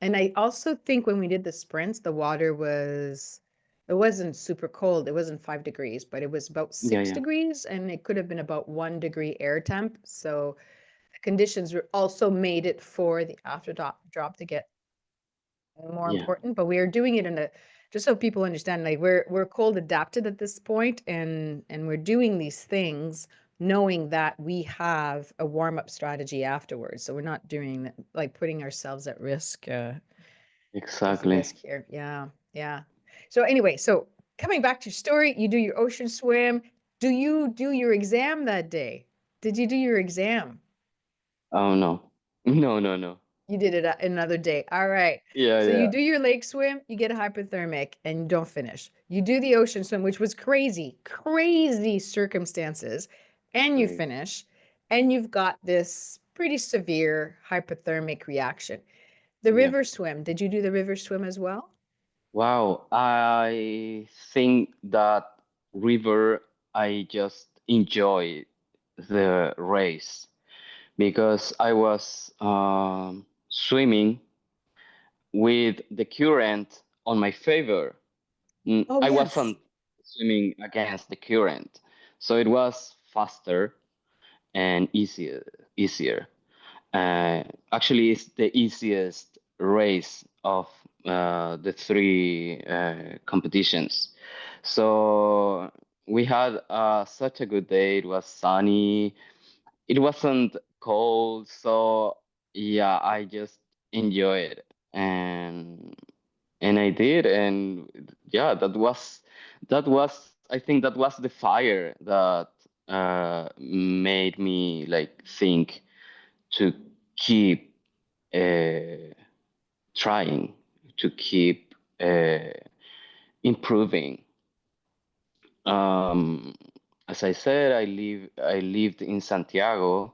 [SPEAKER 1] And I also think when we did the sprints, the water it wasn't super cold. It wasn't 5 degrees, but it was about
[SPEAKER 2] Yeah,
[SPEAKER 1] six
[SPEAKER 2] yeah,
[SPEAKER 1] degrees, and it could have been about 1 degree air temp. So the conditions were also made it for the after drop to get more
[SPEAKER 2] yeah,
[SPEAKER 1] important. But we are doing it in a just so people understand, like we're cold adapted at this point, and we're doing these things knowing that we have a warm up strategy afterwards. So we're not doing like putting ourselves at risk. There's a
[SPEAKER 2] exactly.
[SPEAKER 1] risk here. Yeah, yeah. So anyway, so coming back to your story, you do your ocean swim. Do you do your exam that day? Did you do your exam?
[SPEAKER 2] Oh no, no, no, no.
[SPEAKER 1] You did it another day. All right.
[SPEAKER 2] Yeah,
[SPEAKER 1] So you
[SPEAKER 2] yeah,
[SPEAKER 1] do your lake swim, you get a hypothermic, and you don't finish. You do the ocean swim, which was crazy, crazy circumstances, and you
[SPEAKER 2] crazy.
[SPEAKER 1] finish, and you've got this pretty severe hypothermic reaction. The
[SPEAKER 2] Yeah.
[SPEAKER 1] river swim, did you do the river swim as well?
[SPEAKER 2] Wow, I think that river, I just enjoy the race because I was swimming with the current on my favor.
[SPEAKER 1] Oh,
[SPEAKER 2] I
[SPEAKER 1] yes.
[SPEAKER 2] wasn't swimming against the current, so it was faster and easier. Uh, Actually, it's the easiest race of the three competitions. So we had such a good day. It was sunny. It wasn't cold. So yeah, I just enjoyed it, and I did, and yeah, that was I think that was the fire that made me like think to keep uh, trying, to keep improving. Um, as I said, I lived in Santiago,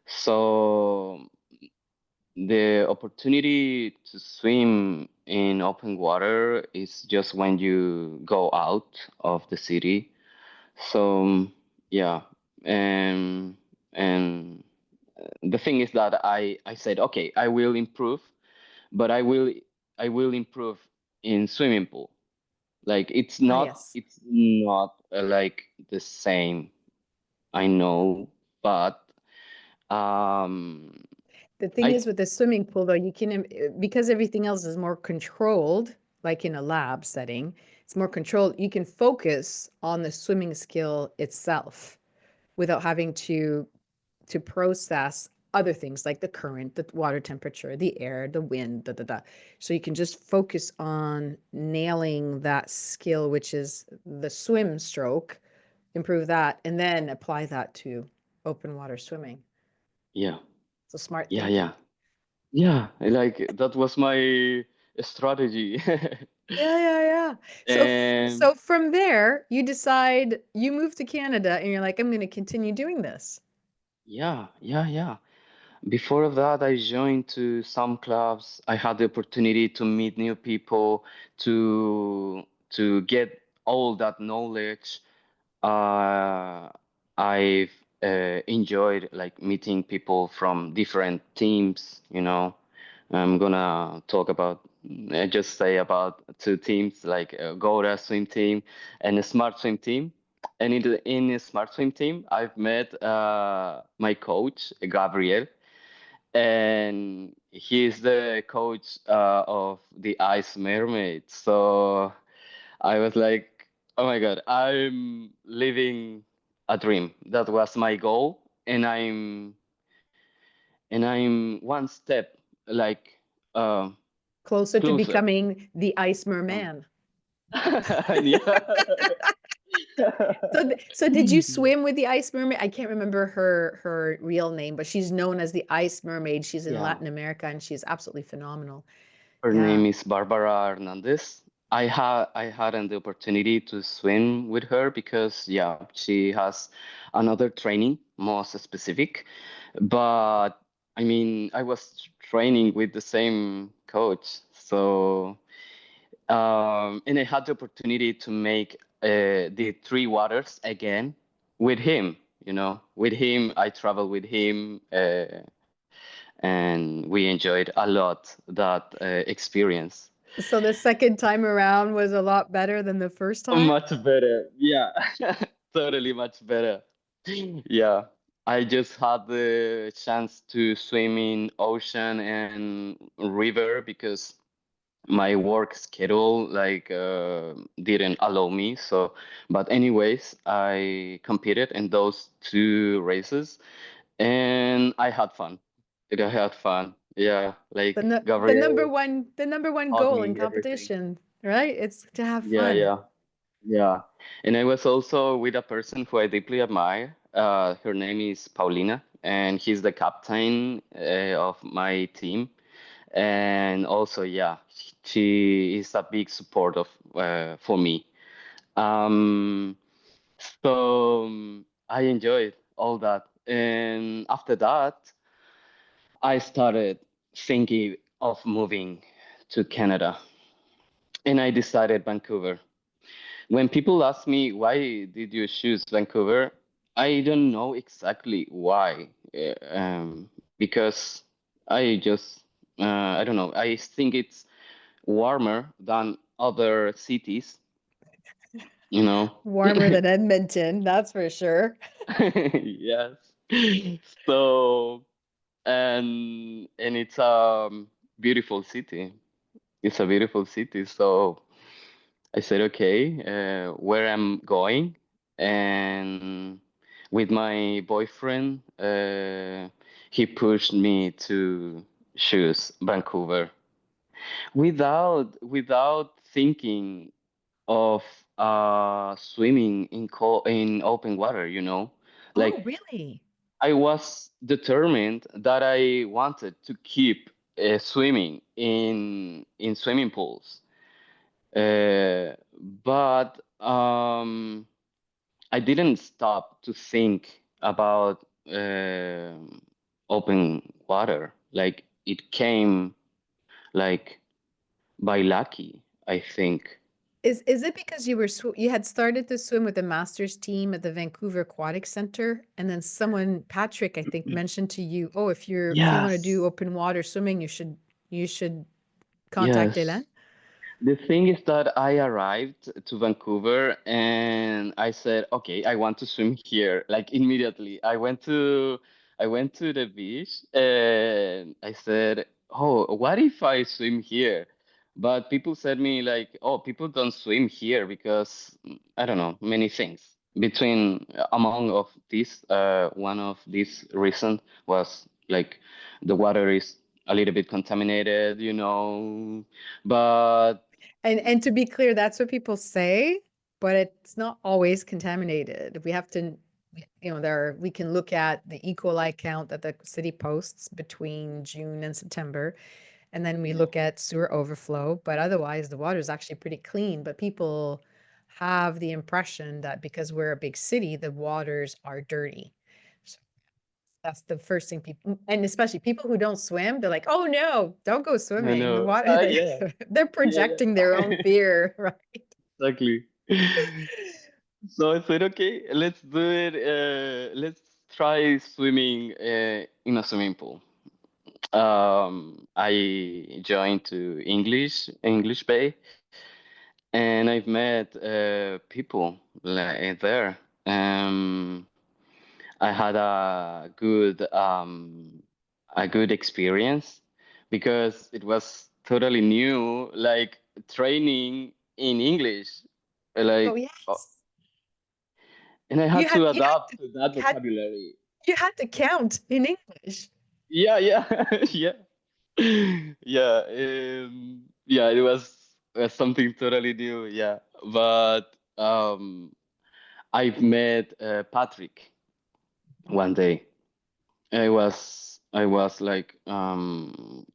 [SPEAKER 2] so the opportunity to swim in open water is just when you go out of the city. So yeah, and and the thing is that I said, okay, I will improve, but I will improve in swimming pool. Like
[SPEAKER 1] Ah, yes.
[SPEAKER 2] it's not like the same, I know, but um
[SPEAKER 1] The thing
[SPEAKER 2] I
[SPEAKER 1] is with the swimming pool, though, you can, because everything else is more controlled, like in a lab setting, it's more controlled. You can focus on the swimming skill itself without having to process other things like the current, the water temperature, the air, the wind, da da da. So you can just focus on nailing that skill, which is the swim stroke, improve that, and then apply that to open water swimming.
[SPEAKER 2] yeah,
[SPEAKER 1] So smart
[SPEAKER 2] yeah,
[SPEAKER 1] thinking.
[SPEAKER 2] yeah. Yeah, like that was my strategy.
[SPEAKER 1] Yeah, yeah, yeah. So
[SPEAKER 2] And
[SPEAKER 1] so from there, you decide you move to Canada and you're like, I'm going to continue doing this.
[SPEAKER 2] yeah, yeah, yeah. Before of that, I joined to some clubs. I had the opportunity to meet new people, to get all that knowledge. Uh, I've enjoyed like meeting people from different teams, you know. I'm gonna talk about, just say about two teams, like a Gora swim team and a Smart swim team. And in a Smart swim team, I've met my coach, Gabriel, and he's the coach of the Ice Mermaid. So I was like, oh my God, I'm living a dream. That was my goal, and I'm one step like uh,
[SPEAKER 1] Closer to
[SPEAKER 2] closer
[SPEAKER 1] becoming the ice
[SPEAKER 2] to become.
[SPEAKER 1] merman.
[SPEAKER 2] Yeah.
[SPEAKER 1] So, so did you swim with the ice mermaid? I can't remember her real name, but she's known as the ice mermaid. She's in
[SPEAKER 2] Yeah.
[SPEAKER 1] Latin America and she's absolutely phenomenal.
[SPEAKER 2] Her
[SPEAKER 1] Yeah.
[SPEAKER 2] name is Barbara Hernandez. I had the opportunity to swim with her because yeah, she has another training, more specific. But I mean, I was training with the same coach, so and I had the opportunity to make the three waters again with him. You know, with him, I traveled with him, and we enjoyed a lot that experience.
[SPEAKER 1] So the second time around was a lot better than the first time?
[SPEAKER 2] Much better, yeah, totally much better. Yeah, I just had the chance to swim in ocean and river because my work schedule didn't allow me. So but anyways, I competed in those two races and I had fun. I had fun. Yeah,
[SPEAKER 1] The,
[SPEAKER 2] like
[SPEAKER 1] nu-
[SPEAKER 2] Gabriel
[SPEAKER 1] the number one
[SPEAKER 2] taught
[SPEAKER 1] goal in
[SPEAKER 2] me everything.
[SPEAKER 1] competition, right? It's to have
[SPEAKER 2] Yeah,
[SPEAKER 1] fun.
[SPEAKER 2] yeah, yeah. And I was also with a person who I deeply admire. Her name is Paulina, and he's the captain of my team. And also, yeah, she is a big support of for me. Um, so I enjoyed all that, and after that, I started thinking of moving to Canada, and I decided Vancouver. When people ask me why did you choose Vancouver, I don't know exactly why, because I just I don't know. I think it's warmer than other cities, you know.
[SPEAKER 1] Warmer than Edmonton, that's for sure.
[SPEAKER 2] Yes. So and it's a beautiful city. It's a beautiful city. So I said, okay, where I'm going, and with my boyfriend, he pushed me to choose Vancouver without thinking of swimming in open water, you know.
[SPEAKER 1] Oh,
[SPEAKER 2] Like
[SPEAKER 1] really?
[SPEAKER 2] I was determined that I wanted to keep swimming in swimming pools. Uh, but I didn't stop to think about open water. Like it came like by lucky, I think.
[SPEAKER 1] Is it because you had started to swim with the masters team at the Vancouver Aquatic Center, and then someone, Patrick, I think, mentioned to you, oh, if you want to do
[SPEAKER 2] Yes,
[SPEAKER 1] open water swimming, you should contact
[SPEAKER 2] yes.
[SPEAKER 1] Hélène.
[SPEAKER 2] The thing is that I arrived to Vancouver and I said, okay, I want to swim here. Like immediately. I went to the beach and I said, oh, what if I swim here? But people said me like, oh, people don't swim here because I don't know, many things. Between among of these, one of these reasons was like the water is a little bit contaminated, you know, but
[SPEAKER 1] And to be clear, that's what people say, but it's not always contaminated. We have to, we can look at the E. coli count that the city posts between June and September, and then we
[SPEAKER 2] yeah,
[SPEAKER 1] look at sewer overflow, but otherwise the water is actually pretty clean. But people have the impression that because we're a big city, the waters are dirty. So that's the first thing people, and especially people who don't swim, they're like, "Oh no, don't go
[SPEAKER 2] I
[SPEAKER 1] swimming." The
[SPEAKER 2] know.
[SPEAKER 1] water,
[SPEAKER 2] Yeah,
[SPEAKER 1] they're
[SPEAKER 2] yeah,
[SPEAKER 1] projecting their
[SPEAKER 2] yeah,
[SPEAKER 1] own fear, right?
[SPEAKER 2] exactly. So I said, okay, let's do it. Let's try swimming in a swimming pool. I joined to English Bay, and I've met people like there. Um, I had a good experience because it was totally new, like training in English,
[SPEAKER 1] Oh
[SPEAKER 2] like,
[SPEAKER 1] yes,
[SPEAKER 2] and I
[SPEAKER 1] you
[SPEAKER 2] had
[SPEAKER 1] had
[SPEAKER 2] to
[SPEAKER 1] you had
[SPEAKER 2] adapt
[SPEAKER 1] to
[SPEAKER 2] to that
[SPEAKER 1] you had
[SPEAKER 2] vocabulary.
[SPEAKER 1] you had to count in English.
[SPEAKER 2] Yeah, yeah, yeah, yeah, yeah. It was something totally new. Yeah, but I've met Patrick one day. I was like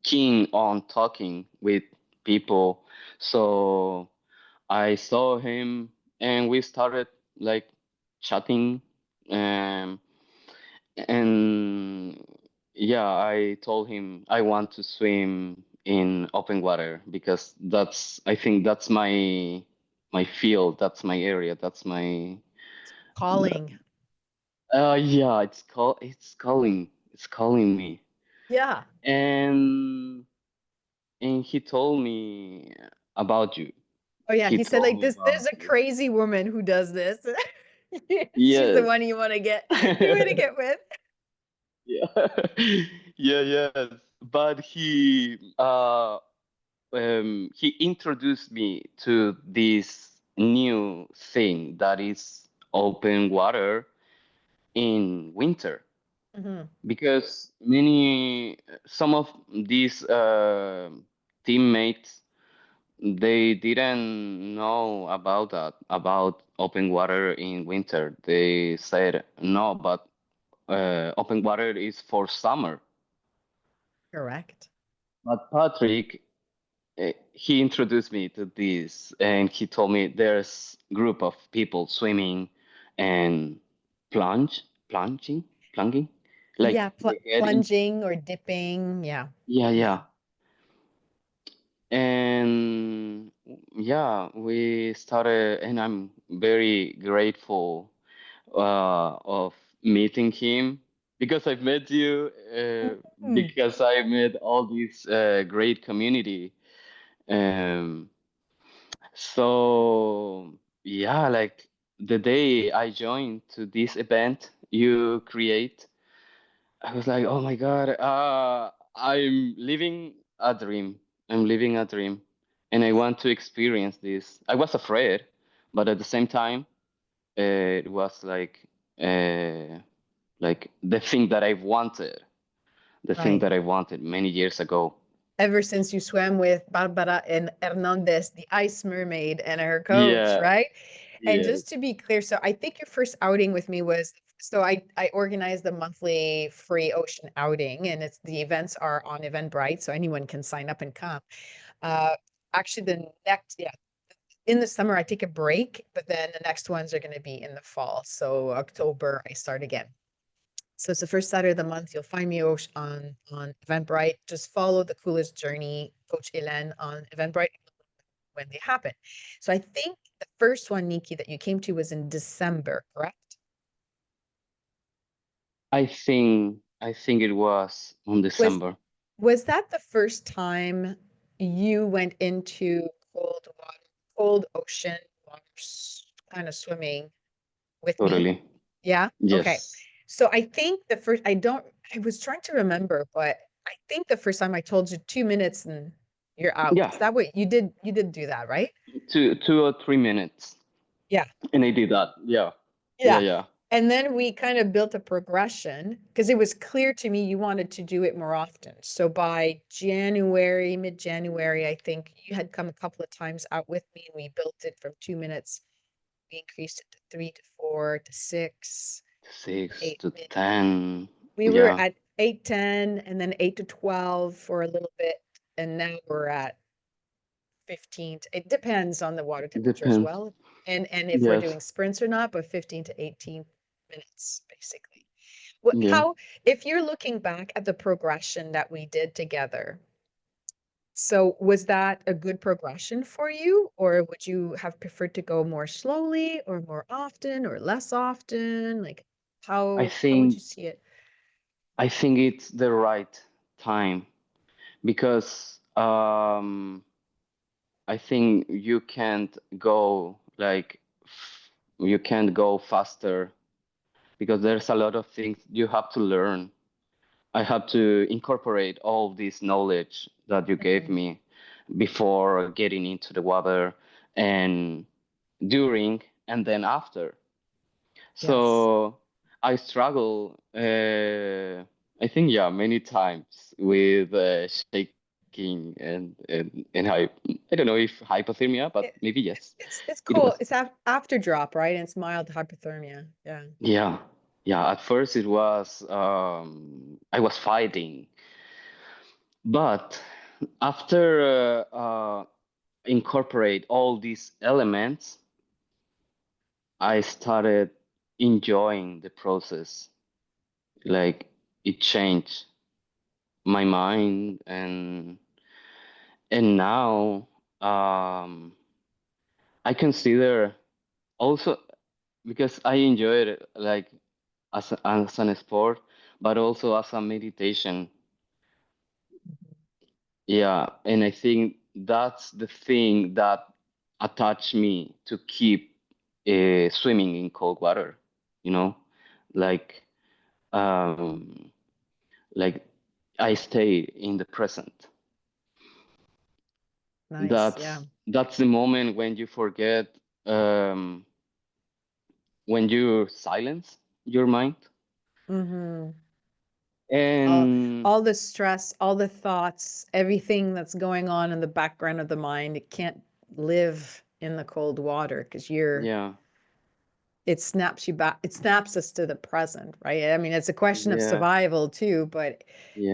[SPEAKER 2] keen on talking with people, so I saw him and we started like chatting, um, And yeah, I told him I want to swim in open water because I think that's my field, that's my area, that's my
[SPEAKER 1] Calling.
[SPEAKER 2] yeah, it's calling me.
[SPEAKER 1] Yeah.
[SPEAKER 2] And he told me about you.
[SPEAKER 1] Oh yeah,
[SPEAKER 2] He
[SPEAKER 1] he said
[SPEAKER 2] told
[SPEAKER 1] like
[SPEAKER 2] me
[SPEAKER 1] this. There's
[SPEAKER 2] about
[SPEAKER 1] a
[SPEAKER 2] you.
[SPEAKER 1] crazy woman who does this. She's the
[SPEAKER 2] Yes.
[SPEAKER 1] one you want to get. You want to get with.
[SPEAKER 2] Yeah. Yeah, yes. But he introduced me to this new thing that is open water in winter
[SPEAKER 1] Hmm.
[SPEAKER 2] because some of these teammates they didn't know about that about open water in winter. They said no, but open water is for summer.
[SPEAKER 1] Correct.
[SPEAKER 2] But Patrick, he introduced me to this, and he told me there's group of people swimming and plunging, plunging,
[SPEAKER 1] Yeah,
[SPEAKER 2] like they get in.
[SPEAKER 1] plunging or dipping. Yeah.
[SPEAKER 2] Yeah, yeah. And yeah, we started, and I'm very grateful of meeting him because I've met you,
[SPEAKER 1] Mm.
[SPEAKER 2] because I met all this great community. Um, so yeah, like the day I joined to this event you create, I was like, oh my God, I'm living a dream. I'm living a dream, and I want to experience this. I was afraid, but at the same time, it was like the thing that I wanted, the thing
[SPEAKER 1] Right.
[SPEAKER 2] that I wanted many years ago.
[SPEAKER 1] Ever since you swam with Barbara and Hernandez, the ice mermaid, and her coach,
[SPEAKER 2] Yeah,
[SPEAKER 1] right? And
[SPEAKER 2] yes,
[SPEAKER 1] just to be clear, so I think your first outing with me was so I organized the monthly free ocean outing, and it's the events are on Eventbrite, so anyone can sign up and come. Uh, Actually, the next, yeah, in the summer I take a break, but then the next ones are going to be in the fall. So October I start again. So it's the first Saturday of the month. You'll find me on Eventbrite. Just follow the coolest journey, Coach Elen on Eventbrite when they happen. So I think the first one, Nikki, that you came to was in December, correct?
[SPEAKER 2] I think it was on
[SPEAKER 1] Was
[SPEAKER 2] December.
[SPEAKER 1] was that the first time you went into cold water, cold ocean water, kind of swimming with me?
[SPEAKER 2] Totally.
[SPEAKER 1] Yeah. Okay.
[SPEAKER 2] Yes.
[SPEAKER 1] So I think the first, I was trying to remember, but I think the first time I told you 2 minutes and you're out.
[SPEAKER 2] Yeah.
[SPEAKER 1] Is that what you did? You did do that, right?
[SPEAKER 2] 2 or 3 minutes,
[SPEAKER 1] Yeah.
[SPEAKER 2] and I did that. Yeah. Yeah.
[SPEAKER 1] Yeah.
[SPEAKER 2] Yeah.
[SPEAKER 1] And then we kind of built a progression because it was clear to me you wanted to do it more often. So by January, mid-January, I think you had come a couple of times out with me and we built it from 2 minutes. We increased it to 3 to 4 to 6,
[SPEAKER 2] Six
[SPEAKER 1] eight
[SPEAKER 2] to
[SPEAKER 1] minutes.
[SPEAKER 2] 10.
[SPEAKER 1] We were
[SPEAKER 2] Yeah.
[SPEAKER 1] at 8:10 and then 8 to 12 for a little bit. And now we're at 15. It depends on the water temperature as
[SPEAKER 2] Depends.
[SPEAKER 1] well. And if we're
[SPEAKER 2] Yes.
[SPEAKER 1] doing sprints or not, but 15 to 18 minutes, basically. What,
[SPEAKER 2] Yeah.
[SPEAKER 1] how, if you're looking back at the progression that we did together, so was that a good progression for you, or would you have preferred to go more slowly or more often or less often? Like
[SPEAKER 2] I
[SPEAKER 1] how would you
[SPEAKER 2] think
[SPEAKER 1] see it?
[SPEAKER 2] I think it's the right time because I think you can't go faster because there's a lot of things you have to learn. I have to incorporate all this knowledge that you gave
[SPEAKER 1] Mhm.
[SPEAKER 2] me before getting into the water and during and then after.
[SPEAKER 1] Yes.
[SPEAKER 2] So I struggle, I think, yeah, many times with shaking and I don't know if hypothermia, but
[SPEAKER 1] It,
[SPEAKER 2] maybe yes.
[SPEAKER 1] it's
[SPEAKER 2] It was,
[SPEAKER 1] cool. It's after drop, right? And it's mild hypothermia. Yeah.
[SPEAKER 2] yeah, yeah. At first, it was I was fighting, but after incorporate all these elements, I started enjoying the process. Like it changed my mind, and now um I consider also, because I enjoy it like as an sport, but also as a meditation. Yeah, and I think that's the thing that attached me to keep swimming in cold water, you know, like um, like I stay in the present.
[SPEAKER 1] Nice. Yeah.
[SPEAKER 2] That's the moment when you forget, um, when you silence your mind,
[SPEAKER 1] Mm-hmm. all
[SPEAKER 2] and
[SPEAKER 1] all the stress, all the thoughts, everything that's going on in the background of the mind, it can't live in the cold water because
[SPEAKER 2] yeah,
[SPEAKER 1] it snaps you back, it snaps us to the present, right? I mean, it's a question of
[SPEAKER 2] yeah,
[SPEAKER 1] survival too, but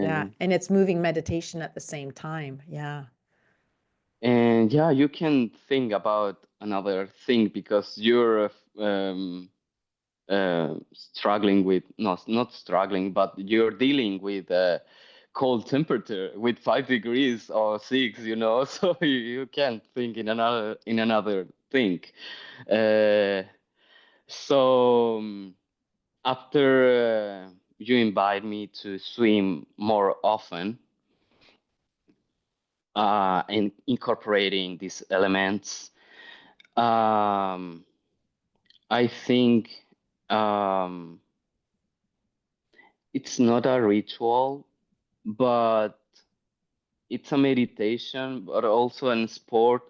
[SPEAKER 1] yeah,
[SPEAKER 2] yeah.
[SPEAKER 1] and it's moving meditation at the same time. Yeah.
[SPEAKER 2] And yeah, you can think about another thing because you're struggling with, not struggling, but you're dealing with cold temperature with 5 degrees or six, so you can't think in another thing. Uh, so after you invite me to swim more often, and incorporating these elements, um, I think um, it's not a ritual, but it's a meditation, but also a sport.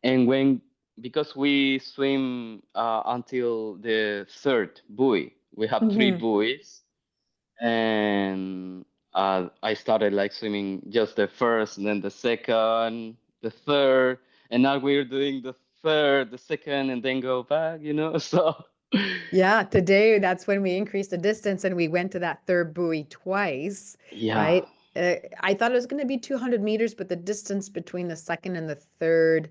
[SPEAKER 2] And because we swim until the third buoy, we have three
[SPEAKER 1] Hmm.
[SPEAKER 2] buoys, and I started like swimming just the first, and then the second, the third, and now we're doing the third, the second, and then go back. So
[SPEAKER 1] Yeah, today that's when we increased the distance and we went to that third buoy twice,
[SPEAKER 2] yeah,
[SPEAKER 1] right? I thought it was going to be 200 meters, but the distance between the second and the third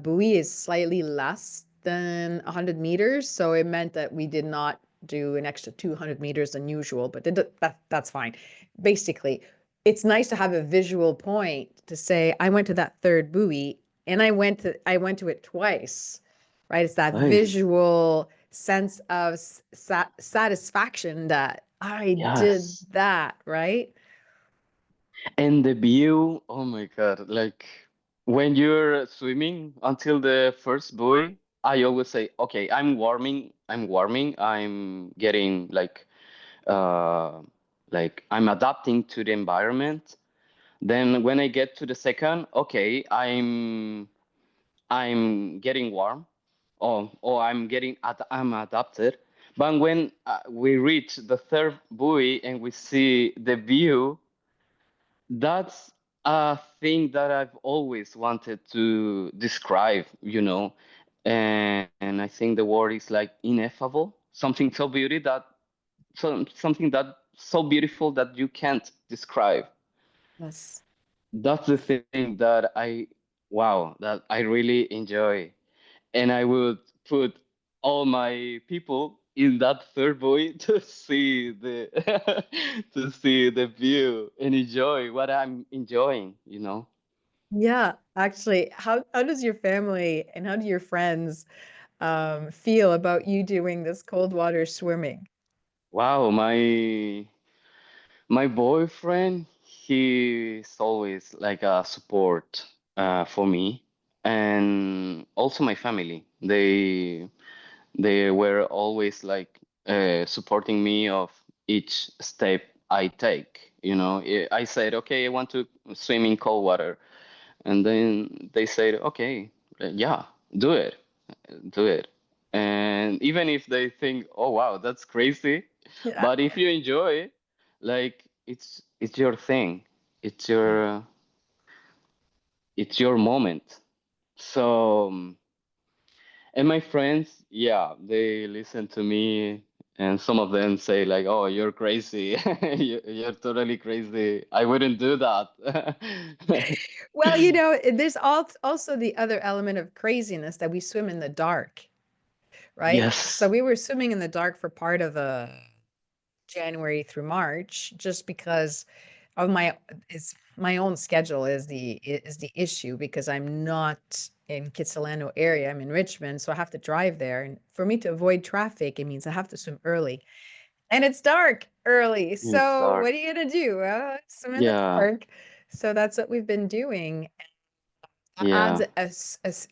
[SPEAKER 1] buoy is slightly less than 100 meters. So it meant that we did not do an extra 200 meters than usual, but that's fine. Basically, it's nice to have a visual point to say, I went to that third buoy and I went to it twice, right? It's that
[SPEAKER 2] nice.
[SPEAKER 1] visual sense of satisfaction that I did
[SPEAKER 2] Yes.
[SPEAKER 1] that, right?
[SPEAKER 2] And the view, oh my God, like when you're swimming until the first buoy, I always say, okay, I'm getting uh I'm adapting to the environment. Then when I get to the second, okay, I'm getting warm. Oh, I'm adapted. But when we reach the third buoy and we see the view, that's a thing that I've always wanted to describe. And I think the word is like ineffable, something that so beautiful that you can't describe.
[SPEAKER 1] Yes.
[SPEAKER 2] That's the thing that wow, that I really enjoy. And I would put all my people in that third buoy to see the to see the view and enjoy what I'm enjoying.
[SPEAKER 1] Yeah, actually, how does your family and how do your friends feel about you doing this cold water swimming?
[SPEAKER 2] Wow, my boyfriend, he's always like a support for me, and also my family. They were always like supporting me of each step I take. I said, okay, I want to swim in cold water, and then they said, okay, yeah, do it, do it. And even if they think, oh wow, that's crazy,
[SPEAKER 1] Yeah.
[SPEAKER 2] but if you enjoy, like it's your thing, it's
[SPEAKER 1] Yeah.
[SPEAKER 2] your it's your moment. So. And my friends, yeah, they listen to me, and some of them say like, "Oh, you're crazy. You're totally crazy. I wouldn't do that."
[SPEAKER 1] Well, there's also the other element of craziness that we swim in the dark, right? So
[SPEAKER 2] Yes.
[SPEAKER 1] we were swimming in the dark for part of January through March, just because of my own schedule is the issue, because I'm not in Kitsilano area. I'm in Richmond, so I have to drive there. And for me to avoid traffic, it means I have to swim early. And it's dark early.
[SPEAKER 2] It's
[SPEAKER 1] So
[SPEAKER 2] dark.
[SPEAKER 1] what are you gonna do? Swim in the
[SPEAKER 2] Yeah,
[SPEAKER 1] dark. So that's what we've been doing. Adds
[SPEAKER 2] yeah.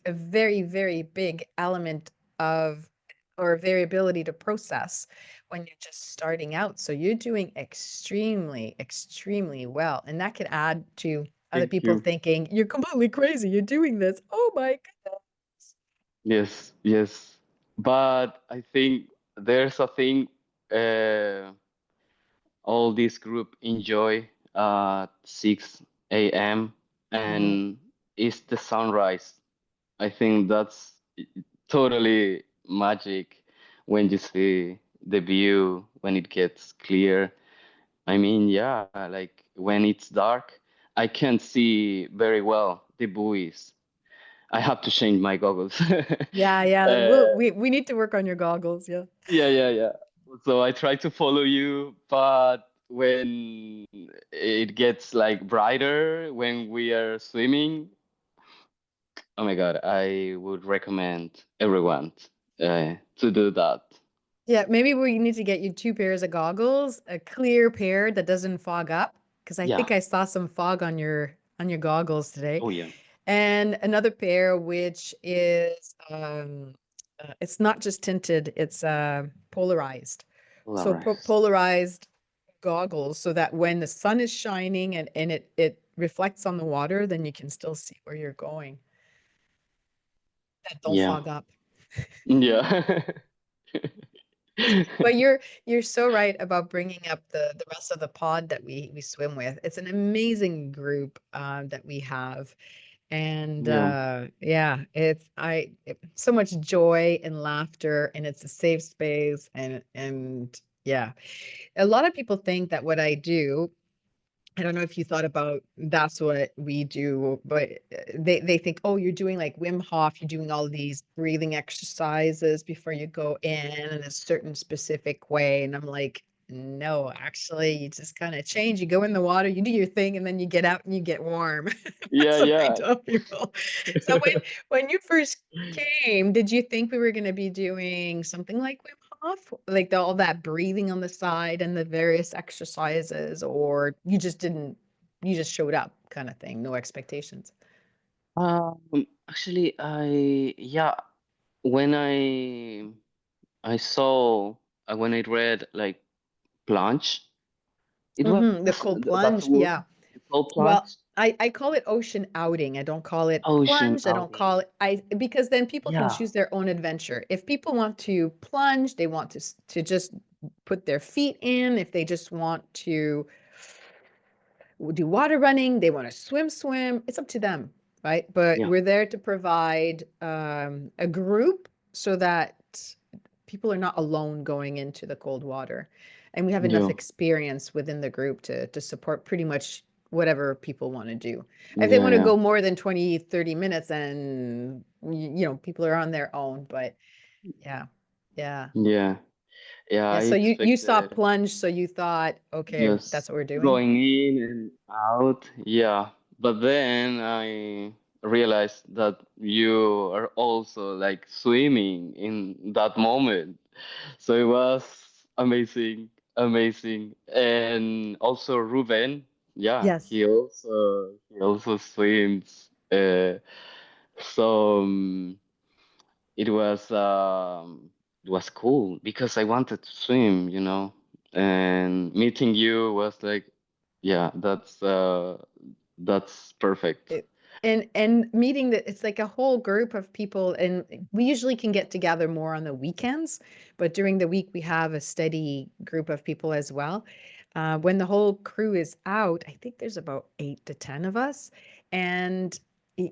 [SPEAKER 1] a very, very big element of or variability to process when you're just starting out. So you're doing extremely, extremely well. And that could add to other
[SPEAKER 2] Thank
[SPEAKER 1] people
[SPEAKER 2] you.
[SPEAKER 1] thinking, you're completely crazy. You're doing this. Oh my goodness.
[SPEAKER 2] Yes, yes. But I think there's a thing uh, all this group enjoy at 6 a.m.
[SPEAKER 1] Mm.
[SPEAKER 2] and it's the sunrise. I think that's totally magic when you see the view when it gets clear. I mean, yeah, like when it's dark, I can't see very well the buoys. I have to change my goggles.
[SPEAKER 1] Yeah, yeah.
[SPEAKER 2] uh,
[SPEAKER 1] We need to work on your goggles. Yeah.
[SPEAKER 2] yeah, yeah, yeah. So I try to follow you, but when it gets like brighter, when we are swimming, oh my God, I would recommend everyone to do that.
[SPEAKER 1] Yeah, maybe we need to get you two pairs of goggles, a clear pair that doesn't fog up, because I
[SPEAKER 2] Yeah.
[SPEAKER 1] think I saw some fog on your goggles today,
[SPEAKER 2] Oh yeah.
[SPEAKER 1] and another pair which is it's not just tinted, it's polarized. So
[SPEAKER 2] Polarized.
[SPEAKER 1] polarized goggles, so that when the sun is shining and it reflects on the water, then you can still see where you're going. That don't
[SPEAKER 2] Yeah.
[SPEAKER 1] fog up.
[SPEAKER 2] Yeah.
[SPEAKER 1] But you're so right about bringing up the rest of the pod that we swim with. It's an amazing group that we have, and
[SPEAKER 2] Yeah.
[SPEAKER 1] yeah, so much joy and laughter, and it's a safe space, and yeah, a lot of people think that what I do. I don't know if you thought about that's what we do, but they think, oh, you're doing like Wim Hof, you're doing all these breathing exercises before you go in a certain specific way. And I'm like, no, actually, you just kind of change. You go in the water, you do your thing, and then you get out and you get warm.
[SPEAKER 2] Yeah,
[SPEAKER 1] That's what I
[SPEAKER 2] yeah.
[SPEAKER 1] tell people. So when you first came, did you think we were going to be doing something like Wim Hof, like all that breathing on the side and the various exercises, or you just showed up kind of thing, no expectations?
[SPEAKER 2] Actually, yeah, when I saw when I read like plunge, it was
[SPEAKER 1] The cold
[SPEAKER 2] that
[SPEAKER 1] plunge,
[SPEAKER 2] word.
[SPEAKER 1] yeah.
[SPEAKER 2] It's called
[SPEAKER 1] Well,
[SPEAKER 2] plunge.
[SPEAKER 1] I call it ocean outing. I don't call it
[SPEAKER 2] Ocean
[SPEAKER 1] plunge. I don't call
[SPEAKER 2] outing.
[SPEAKER 1] it because then people can
[SPEAKER 2] Yeah.
[SPEAKER 1] choose their own adventure. If people want to plunge, they want to just put their feet in. If they just want to do water running, they want to swim. It's up to them, right? But
[SPEAKER 2] Yeah.
[SPEAKER 1] we're there to provide a group so that people are not alone going into the cold water. And we have enough
[SPEAKER 2] Yeah.
[SPEAKER 1] experience within the group to support pretty much whatever people want to do. If they
[SPEAKER 2] Yeah,
[SPEAKER 1] want to
[SPEAKER 2] yeah.
[SPEAKER 1] go more than 20, 30 minutes, and people are on their own. But yeah, yeah.
[SPEAKER 2] Yeah. Yeah,
[SPEAKER 1] Yeah.
[SPEAKER 2] I
[SPEAKER 1] So you saw
[SPEAKER 2] expected
[SPEAKER 1] plunge, so you thought, okay, that's
[SPEAKER 2] just
[SPEAKER 1] what we're doing.
[SPEAKER 2] going in and out. Yeah. But then I realized that you are also like swimming in that moment. So it was amazing, amazing. And also Ruben, yeah,
[SPEAKER 1] Yes.
[SPEAKER 2] he also swims. So it was cool because I wanted to swim. And meeting you was like, yeah, that's perfect.
[SPEAKER 1] it, and meeting that it's like a whole group of people, and we usually can get together more on the weekends, but during the week we have a steady group of people as well. When the whole crew is out, I think there's about 8 to 10 of us, and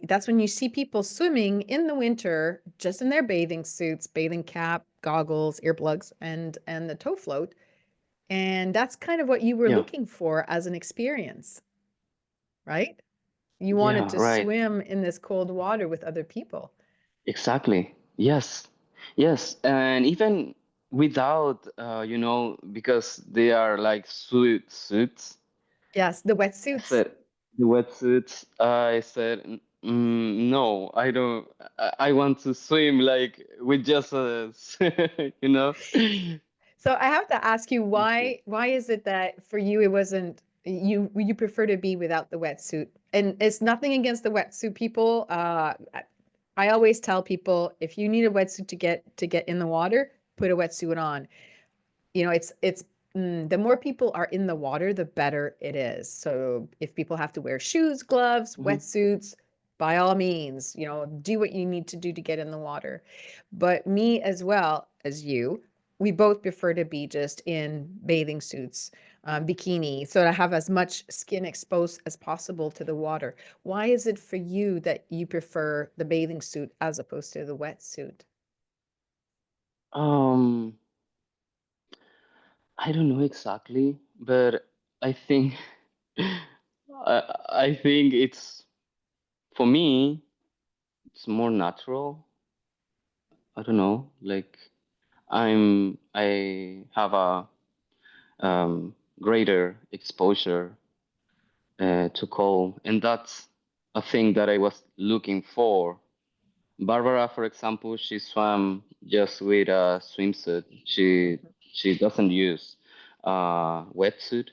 [SPEAKER 1] that's when you see people swimming in the winter just in their bathing suits, bathing cap, goggles, earplugs, and the tow float. And that's kind of what you were
[SPEAKER 2] Yeah,
[SPEAKER 1] looking for as an experience, right? You wanted
[SPEAKER 2] yeah,
[SPEAKER 1] to
[SPEAKER 2] right.
[SPEAKER 1] swim in this cold water with other people.
[SPEAKER 2] Exactly. Yes. Yes. And even without because they are like suits.
[SPEAKER 1] Yes, the
[SPEAKER 2] I
[SPEAKER 1] wetsuits.
[SPEAKER 2] said the wetsuits. I said no, I don't. I want to swim like with just a, you know.
[SPEAKER 1] So I have to ask you
[SPEAKER 2] Okay.
[SPEAKER 1] why is it that for you it wasn't you prefer to be without the wetsuit? And it's nothing against the wetsuit people. I always tell people if you need a wetsuit to get in the water, put a wetsuit on. You know, it's the more people are in the water, the better it is. So if people have to wear shoes, gloves,
[SPEAKER 2] Mhm.
[SPEAKER 1] wetsuits, by all means, you know, do what you need to do to get in the water. But me as well as you, we both prefer to be just in bathing suits, bikini, so to have as much skin exposed as possible to the water. Why is it for you that you prefer the bathing suit as opposed to the wetsuit?
[SPEAKER 2] Um, I don't know exactly, but I think I think it's for me. It's more natural. I don't know. Like I have a greater exposure to cold, and that's a thing that I was looking for. Barbara, for example, she swam just with a swimsuit. She doesn't use wetsuit.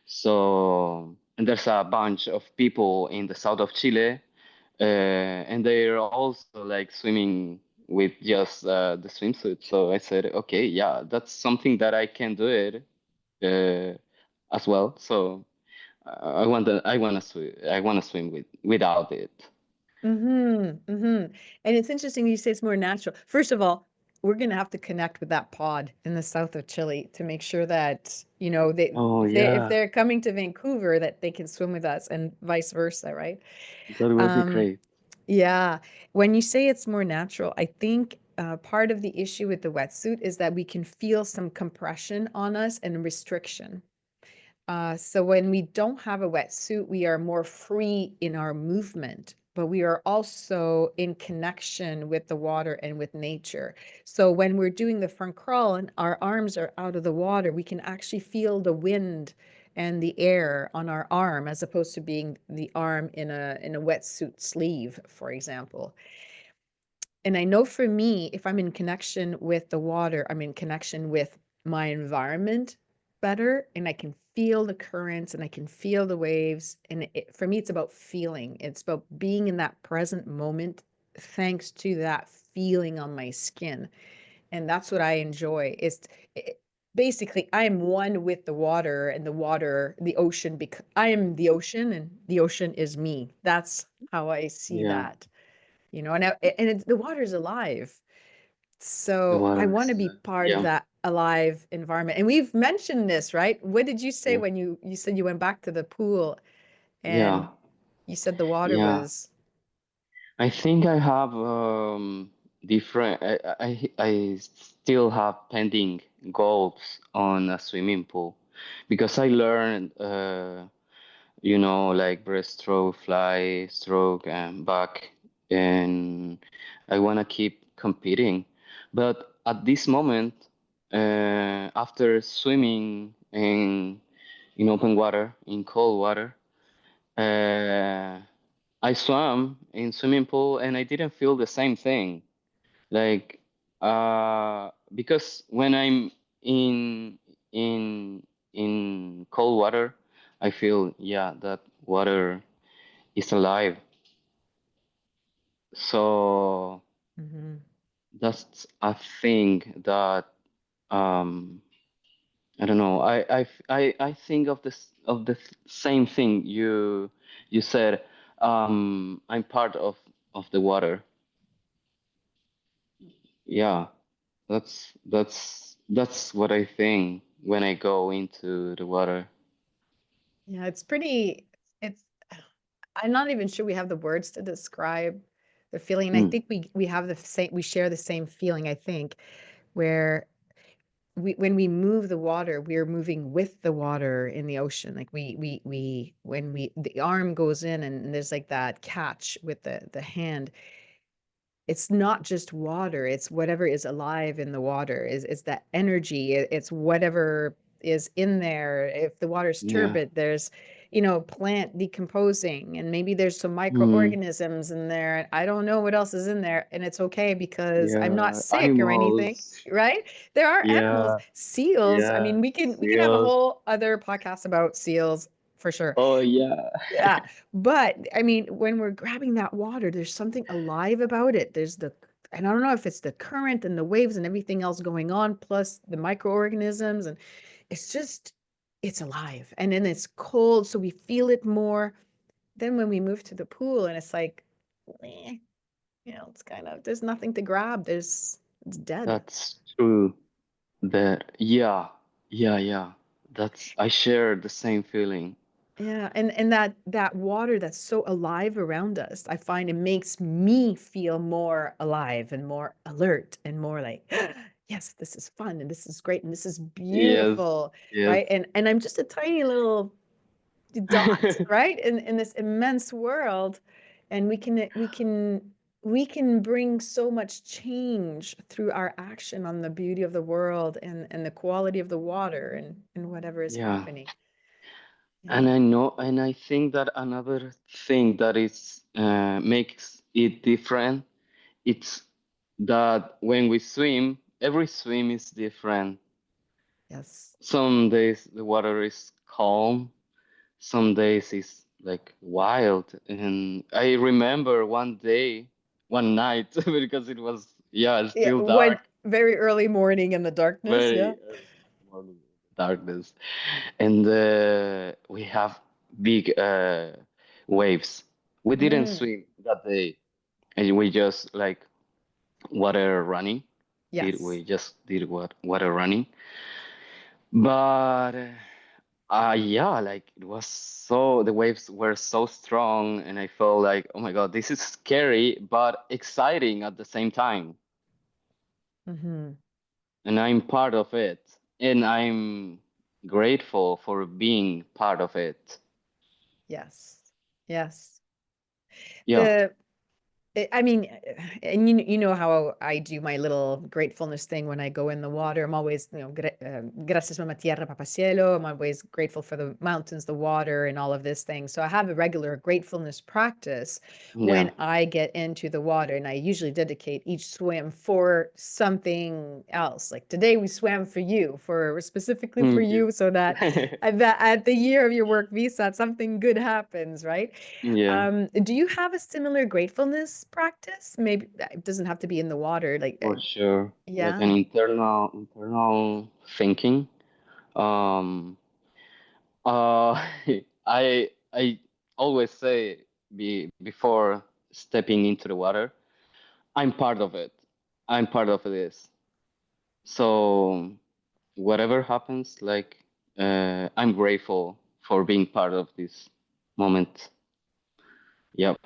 [SPEAKER 2] So, and there's a bunch of people in the south of Chile, and they're also like swimming with just the swimsuit. So I said, okay, yeah, that's something that I can do it as well. So I want to swim without it.
[SPEAKER 1] Mm-hmm. Mm-hmm. And it's interesting you say it's more natural. First of all, we're going to have to connect with that pod in the south of Chile to make sure that, you know,
[SPEAKER 2] Oh
[SPEAKER 1] if
[SPEAKER 2] yeah,
[SPEAKER 1] they're coming to Vancouver that they can swim with us and vice versa, right?
[SPEAKER 2] that would be
[SPEAKER 1] Um,
[SPEAKER 2] great.
[SPEAKER 1] yeah. When you say it's more natural, I think part of the issue with the wetsuit is that we can feel some compression on us and restriction. So when we don't have a wetsuit, we are more free in our movement, but we are also in connection with the water and with nature. So when we're doing the front crawl and our arms are out of the water, we can actually feel the wind and the air on our arm as opposed to being the arm in a wetsuit sleeve, for example. And I know for me, if I'm in connection with the water, I'm in connection with my environment better, and I can feel the currents and I can feel the waves. And for me, it's about feeling, it's about being in that present moment thanks to that feeling on my skin. And that's what I enjoy. It, basically, I am one with the water and the water, the ocean, because I am the ocean and the ocean is me. That's how I see
[SPEAKER 2] Yeah,
[SPEAKER 1] that, you know, and the water is alive.
[SPEAKER 2] the
[SPEAKER 1] So I
[SPEAKER 2] water
[SPEAKER 1] want
[SPEAKER 2] is
[SPEAKER 1] to be
[SPEAKER 2] alive.
[SPEAKER 1] part of
[SPEAKER 2] Yeah,
[SPEAKER 1] that alive environment. And we've mentioned this, right? What did you say
[SPEAKER 2] yeah,
[SPEAKER 1] when you said you went back to the pool
[SPEAKER 2] yeah,
[SPEAKER 1] and you said the water
[SPEAKER 2] yeah.
[SPEAKER 1] was
[SPEAKER 2] I think I have different. I still have pending goals on a swimming pool because I learned like breaststroke, fly, stroke, and back, and I want to keep competing. But at this moment, after swimming in open water, in cold water, uh, I swam in swimming pool and I didn't feel the same thing. Like, because when I'm in in in cold water, I feel yeah that water is alive. So
[SPEAKER 1] Mhm.
[SPEAKER 2] that's a thing that um I don't know. I think of this of the same thing you said. I'm part of the water. Yeah, that's what I think when I go into the water.
[SPEAKER 1] Yeah, it's pretty it's I'm not even sure we have the words to describe the feeling. And I
[SPEAKER 2] Mm.
[SPEAKER 1] think we have the same we share the same feeling, I think, where when we move the water, we're moving with the water in the ocean. Like we when we the arm goes in and there's like that catch with the hand. it's not just water, it's whatever is alive in the water, is that energy, it's whatever is in there. If the water's
[SPEAKER 2] Yeah.
[SPEAKER 1] turbid, there's, plant decomposing, and maybe there's some
[SPEAKER 2] Mm.
[SPEAKER 1] microorganisms in there. I don't know what else is in there, and it's okay because I'm not
[SPEAKER 2] Yeah.
[SPEAKER 1] sick or anything,
[SPEAKER 2] Animals.
[SPEAKER 1] right? There are animals,
[SPEAKER 2] Yeah.
[SPEAKER 1] seals. I
[SPEAKER 2] Yeah.
[SPEAKER 1] mean, we can have a
[SPEAKER 2] Seals.
[SPEAKER 1] whole other podcast about seals for sure.
[SPEAKER 2] Oh yeah.
[SPEAKER 1] Yeah. But I mean, when we're grabbing that water, there's something alive about it. And I don't know if it's the current and the waves and everything else going on, plus the microorganisms. And it's just, it's alive. And then it's cold, so we feel it more. Then when we move to the pool and it's like, eh, it's kind of, there's nothing to grab. It's dead.
[SPEAKER 2] That's true. That yeah. Yeah, yeah. That's I share the same feeling.
[SPEAKER 1] Yeah, and that water that's so alive around us, I find it makes me feel more alive and more alert and more like, yes, this is fun and this is great and this is
[SPEAKER 2] Yes.
[SPEAKER 1] beautiful,
[SPEAKER 2] Yes.
[SPEAKER 1] right? And I'm just a tiny little dot, right? In this immense world, and we can bring so much change through our action on the beauty of the world and the quality of the water and whatever is
[SPEAKER 2] Yeah.
[SPEAKER 1] happening. Yeah.
[SPEAKER 2] And I know, and I think that another thing that is makes it different, it's that when we swim, every swim is different.
[SPEAKER 1] Yes.
[SPEAKER 2] Some days the water is calm, some days it's like wild. And I remember one day, one night, because it was, yeah,
[SPEAKER 1] Yeah,
[SPEAKER 2] still
[SPEAKER 1] one
[SPEAKER 2] dark,
[SPEAKER 1] very early morning in the darkness, yeah.
[SPEAKER 2] very early morning, darkness. And we have big waves. We didn't
[SPEAKER 1] Mm,
[SPEAKER 2] swim that day, and we just like water running. Did
[SPEAKER 1] yes.
[SPEAKER 2] we just did water running? But yeah, like it was so the waves were so strong, and I felt like, oh my God, this is scary but exciting at the same time.
[SPEAKER 1] Hmm.
[SPEAKER 2] And I'm part of it, and I'm grateful for being part of it.
[SPEAKER 1] Yes. Yes.
[SPEAKER 2] Yeah.
[SPEAKER 1] The I mean, and you know how I do my little gratefulness thing when I go in the water. I'm always, gracias mamá tierra, papá cielo. I'm always grateful for the mountains, the water, and all of this thing. So I have a regular gratefulness practice
[SPEAKER 2] Yeah.
[SPEAKER 1] when I get into the water, and I usually dedicate each swim for something else. Like today, we swam for you, for specifically for
[SPEAKER 2] Thank you.
[SPEAKER 1] you, so that at the year of your work visa, something good happens, right?
[SPEAKER 2] Yeah,
[SPEAKER 1] Do you have a similar gratefulness practice? Maybe it doesn't have to be in the water. Like,
[SPEAKER 2] for sure. Like
[SPEAKER 1] yeah,
[SPEAKER 2] an internal thinking. Um, uh, I always say before stepping into the water, I'm part of it. I'm part of this. So whatever happens, like I'm grateful for being part of this moment. Yep,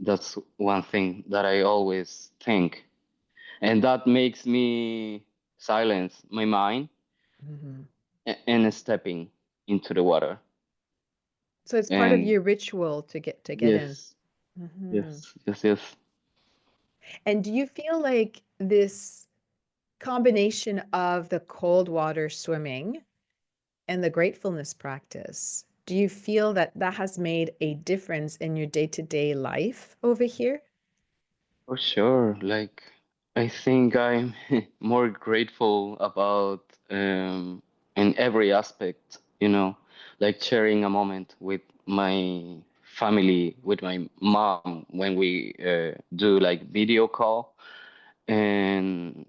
[SPEAKER 2] that's one thing that I always think, and that makes me silence my mind
[SPEAKER 1] hmm.
[SPEAKER 2] and stepping into the water.
[SPEAKER 1] So it's part of
[SPEAKER 2] And
[SPEAKER 1] your ritual to get in.
[SPEAKER 2] yes,
[SPEAKER 1] Hmm.
[SPEAKER 2] yes, yes, yes,
[SPEAKER 1] And do you feel like this combination of the cold water swimming and the gratefulness practice, do you feel that that has made a difference in your day-to-day life over here?
[SPEAKER 2] for sure. Like I think I'm more grateful about in every aspect, like sharing a moment with my family, with my mom when we do like video call, and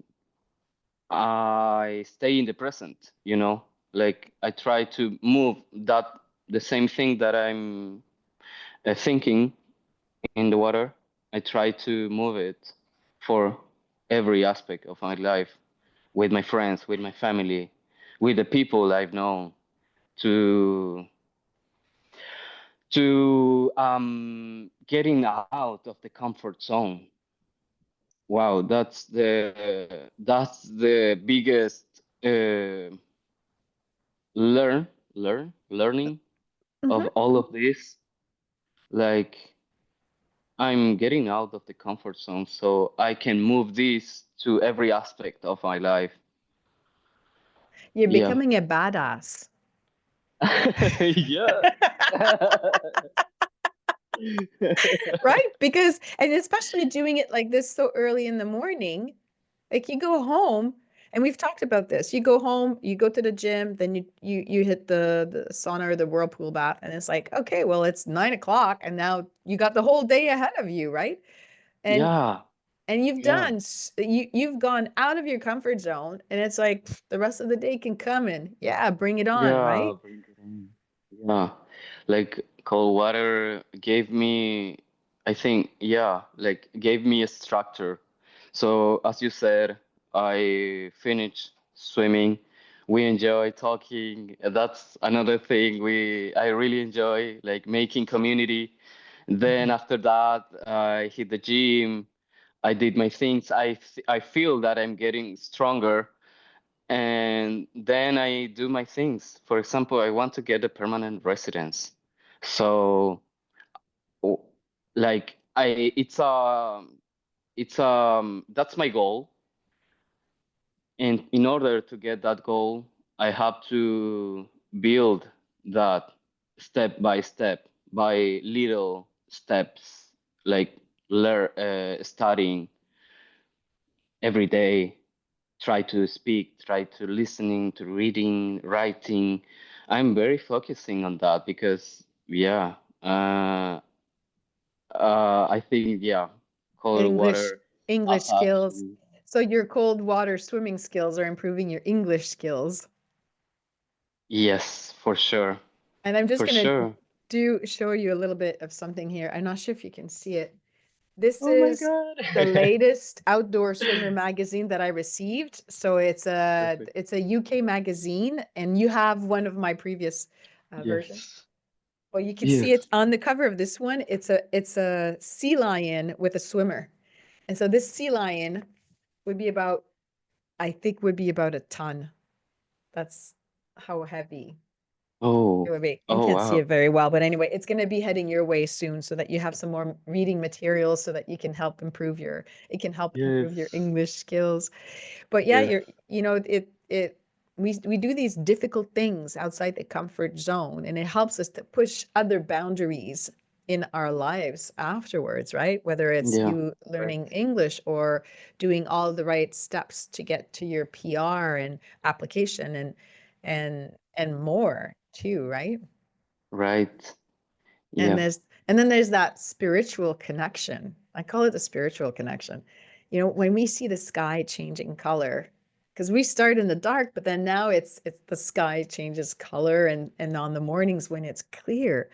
[SPEAKER 2] I stay in the present, like I try to move that the same thing that I'm thinking in the water. I try to move it for every aspect of my life, with my friends, with my family, with the people I've known, to getting out of the comfort zone. Wow, that's the biggest learn learning of
[SPEAKER 1] Hmm.
[SPEAKER 2] all of this. Like I'm getting out of the comfort zone so I can move this to every aspect of my life.
[SPEAKER 1] You're
[SPEAKER 2] Yeah.
[SPEAKER 1] becoming a badass.
[SPEAKER 2] Yeah.
[SPEAKER 1] Right? Because, and especially doing it like this so early in the morning, like you go home, and we've talked about this. You go home, you go to the gym, then you hit the sauna or the whirlpool bath, and it's like, okay, well, it's 9 o'clock, and now you got the whole day ahead of you, right? And
[SPEAKER 2] Yeah.
[SPEAKER 1] and you've
[SPEAKER 2] Yeah.
[SPEAKER 1] done you've gone out of your comfort zone, and it's like the rest of the day can come in. Yeah, bring it on,
[SPEAKER 2] Yeah.
[SPEAKER 1] right?
[SPEAKER 2] Bring it in. Yeah. Like cold water gave me, I think, yeah, like gave me a structure. So as you said, I finished swimming. We enjoy talking. That's another thing I really enjoy, like making community. Then
[SPEAKER 1] Mhm.
[SPEAKER 2] after that, I hit the gym. I did my things. I feel that I'm getting stronger, and then I do my things. For example, I want to get a permanent residence. So, o- like it's that's my goal. And in order to get that goal, I have to build that step by step, by little steps, like studying every day, try to speak, try to listening, to reading, writing. I'm very focusing on that because, yeah, I think, yeah, cold
[SPEAKER 1] English
[SPEAKER 2] water
[SPEAKER 1] English skills.
[SPEAKER 2] actually.
[SPEAKER 1] So your cold water swimming skills are improving your English skills.
[SPEAKER 2] Yes, for sure,
[SPEAKER 1] And I'm just
[SPEAKER 2] for
[SPEAKER 1] gonna
[SPEAKER 2] sure.
[SPEAKER 1] do show you a little bit of something here. I'm not sure if you can see it. This
[SPEAKER 2] Oh my
[SPEAKER 1] is
[SPEAKER 2] God.
[SPEAKER 1] the latest outdoor swimmer magazine that I received. So
[SPEAKER 2] Perfect.
[SPEAKER 1] it's a UK magazine, and you have one of my previous versions.
[SPEAKER 2] Yes.
[SPEAKER 1] Well, you can see it
[SPEAKER 2] Yes.
[SPEAKER 1] on the cover of this one. It's a sea lion with a swimmer. And so this sea lion would be about, I think would be about a ton. That's how heavy it
[SPEAKER 2] Oh,
[SPEAKER 1] would be. You
[SPEAKER 2] oh
[SPEAKER 1] can't see it
[SPEAKER 2] wow.
[SPEAKER 1] very well, but anyway, it's going to be heading your way soon so that you have some more reading materials so that you can help improve it can help improve your
[SPEAKER 2] Yes.
[SPEAKER 1] English skills. But yeah,
[SPEAKER 2] Yes.
[SPEAKER 1] we do these difficult things outside the comfort zone, and it helps us to push other boundaries in our lives afterwards, right? Whether it's
[SPEAKER 2] Yeah.
[SPEAKER 1] you learning
[SPEAKER 2] Correct.
[SPEAKER 1] English or doing all the right steps to get to your PR and application and more too, right?
[SPEAKER 2] Right.
[SPEAKER 1] And
[SPEAKER 2] Yeah.
[SPEAKER 1] then there's that spiritual connection. I call it the spiritual connection. When we see the sky changing color, because we start in the dark, but then now it's the sky changes color, and on the mornings when it's clear,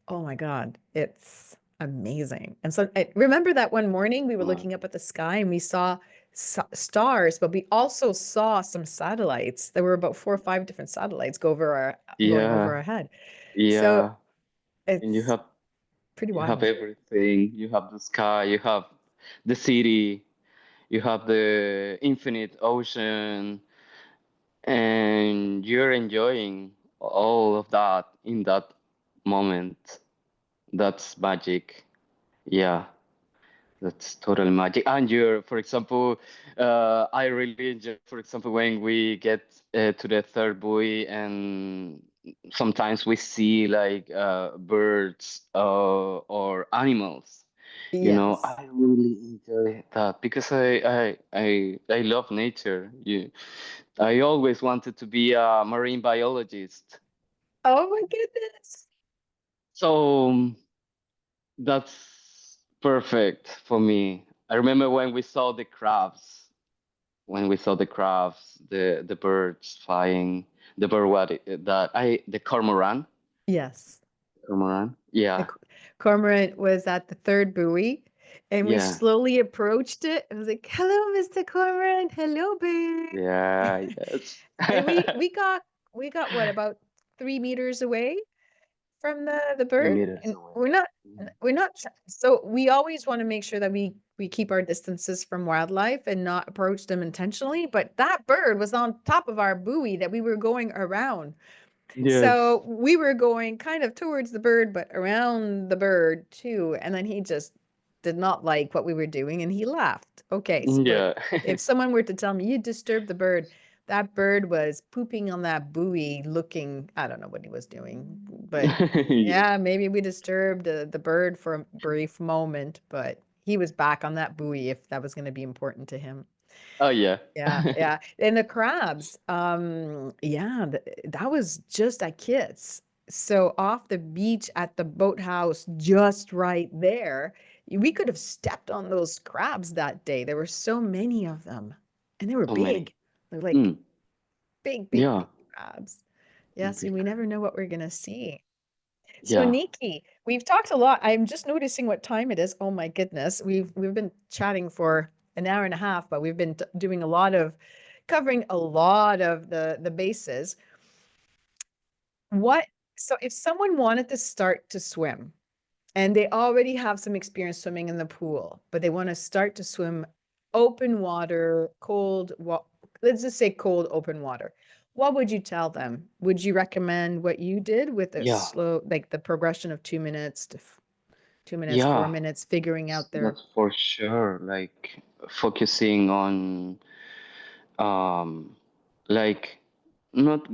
[SPEAKER 1] oh my God, it's amazing. And so I remember that one morning we were
[SPEAKER 2] Uh,
[SPEAKER 1] looking up at the sky and we saw stars, but we also saw some satellites. There were about 4 or 5 different satellites going over
[SPEAKER 2] yeah.
[SPEAKER 1] our head. So
[SPEAKER 2] Yeah. And
[SPEAKER 1] it's pretty
[SPEAKER 2] you have
[SPEAKER 1] wild.
[SPEAKER 2] everything. You have the sky, you have the city, you have the infinite ocean, and you're enjoying all of that in that moment. That's magic. Yeah, that's totally magic. And for example, I really enjoy, for example, when we get to the third buoy, and sometimes we see like birds or animals.
[SPEAKER 1] Yes.
[SPEAKER 2] I really enjoy that because I love nature. I always wanted to be a marine biologist.
[SPEAKER 1] Oh my goodness.
[SPEAKER 2] So that's perfect for me. I remember when we saw the crabs, the birds flying, the bird what that I the
[SPEAKER 1] Yes.
[SPEAKER 2] cormoran.
[SPEAKER 1] The
[SPEAKER 2] Yeah,
[SPEAKER 1] cormorant was at the third buoy, and we
[SPEAKER 2] yeah,
[SPEAKER 1] slowly approached it. I was like, "Hello, Mr. Cormorant. Hello, bird."
[SPEAKER 2] yeah, yes.
[SPEAKER 1] And we got what, about 3 meters away from the
[SPEAKER 2] Three
[SPEAKER 1] bird,
[SPEAKER 2] meters
[SPEAKER 1] and
[SPEAKER 2] away.
[SPEAKER 1] we're not so we always want to make sure that we keep our distances from wildlife and not approach them intentionally, but that bird was on top of our buoy that we were going around.
[SPEAKER 2] Yes.
[SPEAKER 1] So we were going kind of towards the bird, but around the bird too. And then he just did not like what we were doing and he left. Okay, so
[SPEAKER 2] Yeah.
[SPEAKER 1] if someone were to tell me you disturbed the bird, that bird was pooping on that buoy looking, I don't know what he was doing, but
[SPEAKER 2] Yeah.
[SPEAKER 1] yeah, maybe we disturbed the bird for a brief moment, but he was back on that buoy if that was going to be important to him.
[SPEAKER 2] Oh yeah.
[SPEAKER 1] Yeah, yeah. And the crabs, yeah, that was just at Kits. So off the beach at the boathouse, just right there, we could have stepped on those crabs that day. There were so many of them, and they were
[SPEAKER 2] So many.
[SPEAKER 1] big. They're like
[SPEAKER 2] Mm.
[SPEAKER 1] big, big,
[SPEAKER 2] Yeah.
[SPEAKER 1] big crabs. Yeah, so we never know what we're gonna see. So
[SPEAKER 2] Yeah.
[SPEAKER 1] Nikki, we've talked a lot. I'm just noticing what time it is. Oh my goodness. We've been chatting for an hour and a half, but we've been doing a lot of covering a lot of the bases. What so if someone wanted to start to swim and they already have some experience swimming in the pool, but they want to start to swim open water, let's just say cold open water. What would you tell them? Would you recommend what you did with a
[SPEAKER 2] Yeah.
[SPEAKER 1] slow, like the progression of 2 minutes to 2 minutes,
[SPEAKER 2] Yeah.
[SPEAKER 1] 4 minutes, figuring out their.
[SPEAKER 2] That's for sure. Like focusing on um like not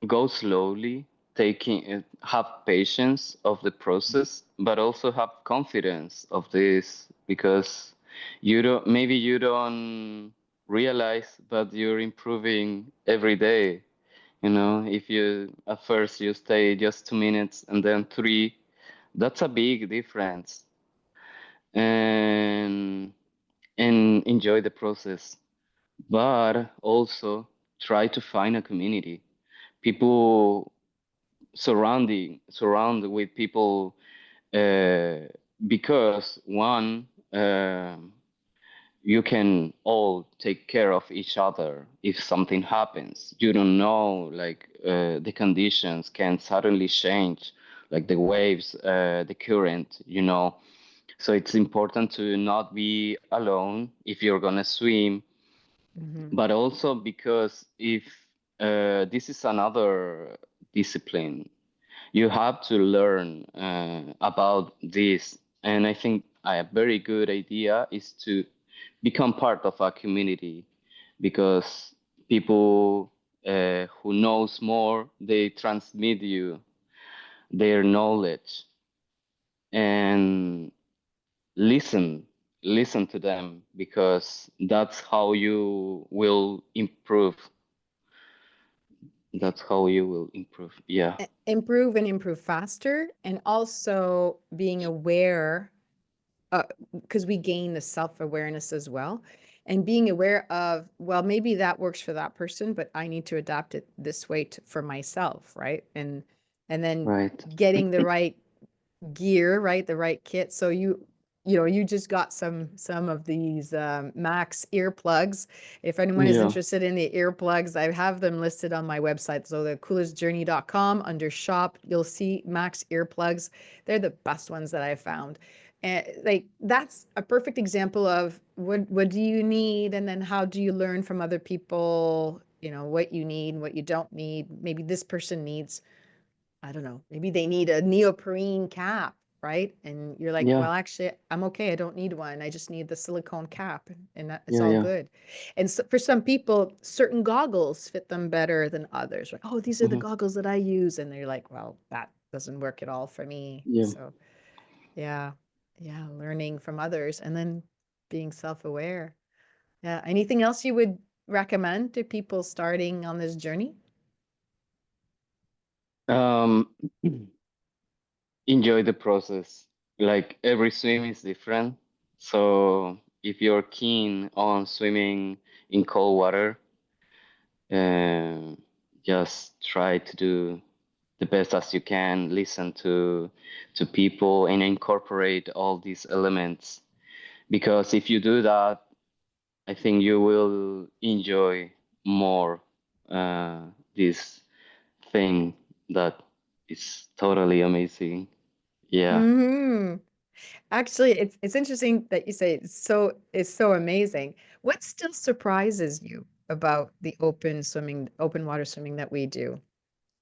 [SPEAKER 2] go slowly, taking it, have patience of the process, but also have confidence of this because you don't realize, but you're improving every day. You know, if you at first you stay just 2 minutes and then three, that's a big difference. And enjoy the process, but also try to find a community, people surround with people, uh, because one, you can all take care of each other if something happens. You don't know, like, the conditions can suddenly change, like the waves, the current, you know. So it's important to not be alone if you're gonna swim,
[SPEAKER 1] Mhm.
[SPEAKER 2] but also because if, this is another discipline, you have to learn, about this. And I think a very good idea is to become part of a community, because people, who knows more, they transmit you their knowledge, and listen listen to them, because that's how you will improve. That's how you will improve. Yeah.
[SPEAKER 1] Improve and improve faster, and also being aware, because we gain the self-awareness as well, and being aware of, well, maybe that works for that person, but I need to adapt it this way for myself, right? And then
[SPEAKER 2] Right.
[SPEAKER 1] getting the right gear, right? The right kit. So you just got some of these Max earplugs. If anyone is
[SPEAKER 2] Yeah.
[SPEAKER 1] interested in the earplugs, I have them listed on my website. So the coolestjourney.com under shop, you'll see Max earplugs. They're the best ones that I've found. And like that's a perfect example of what do you need, and then how do you learn from other people, what you need and what you don't need. Maybe this person needs, I don't know, maybe they need a neoprene cap, right? And you're like,
[SPEAKER 2] Yeah.
[SPEAKER 1] well, actually, I'm okay. I don't need one. I just need the silicone cap, and it's
[SPEAKER 2] Yeah.
[SPEAKER 1] all
[SPEAKER 2] Yeah.
[SPEAKER 1] good. And so for some people, certain goggles fit them better than others. Like, oh, these are the
[SPEAKER 2] Hmm.
[SPEAKER 1] goggles that I use. And they're like, well, that doesn't work at all for me.
[SPEAKER 2] Yeah.
[SPEAKER 1] So yeah, yeah, learning from others and then being self-aware. Yeah. Anything else you would recommend to people starting on this journey?
[SPEAKER 2] um Enjoy the process. Like every swim is different, so if you're keen on swimming in cold water, um, just try to do the best as you can, listen to people and incorporate all these elements, because if you do that, I think you will enjoy more, uh, this thing that is totally amazing. Yeah.
[SPEAKER 1] Hmm. Actually, it's interesting that you say it's so amazing. What still surprises you about the open water swimming that we do?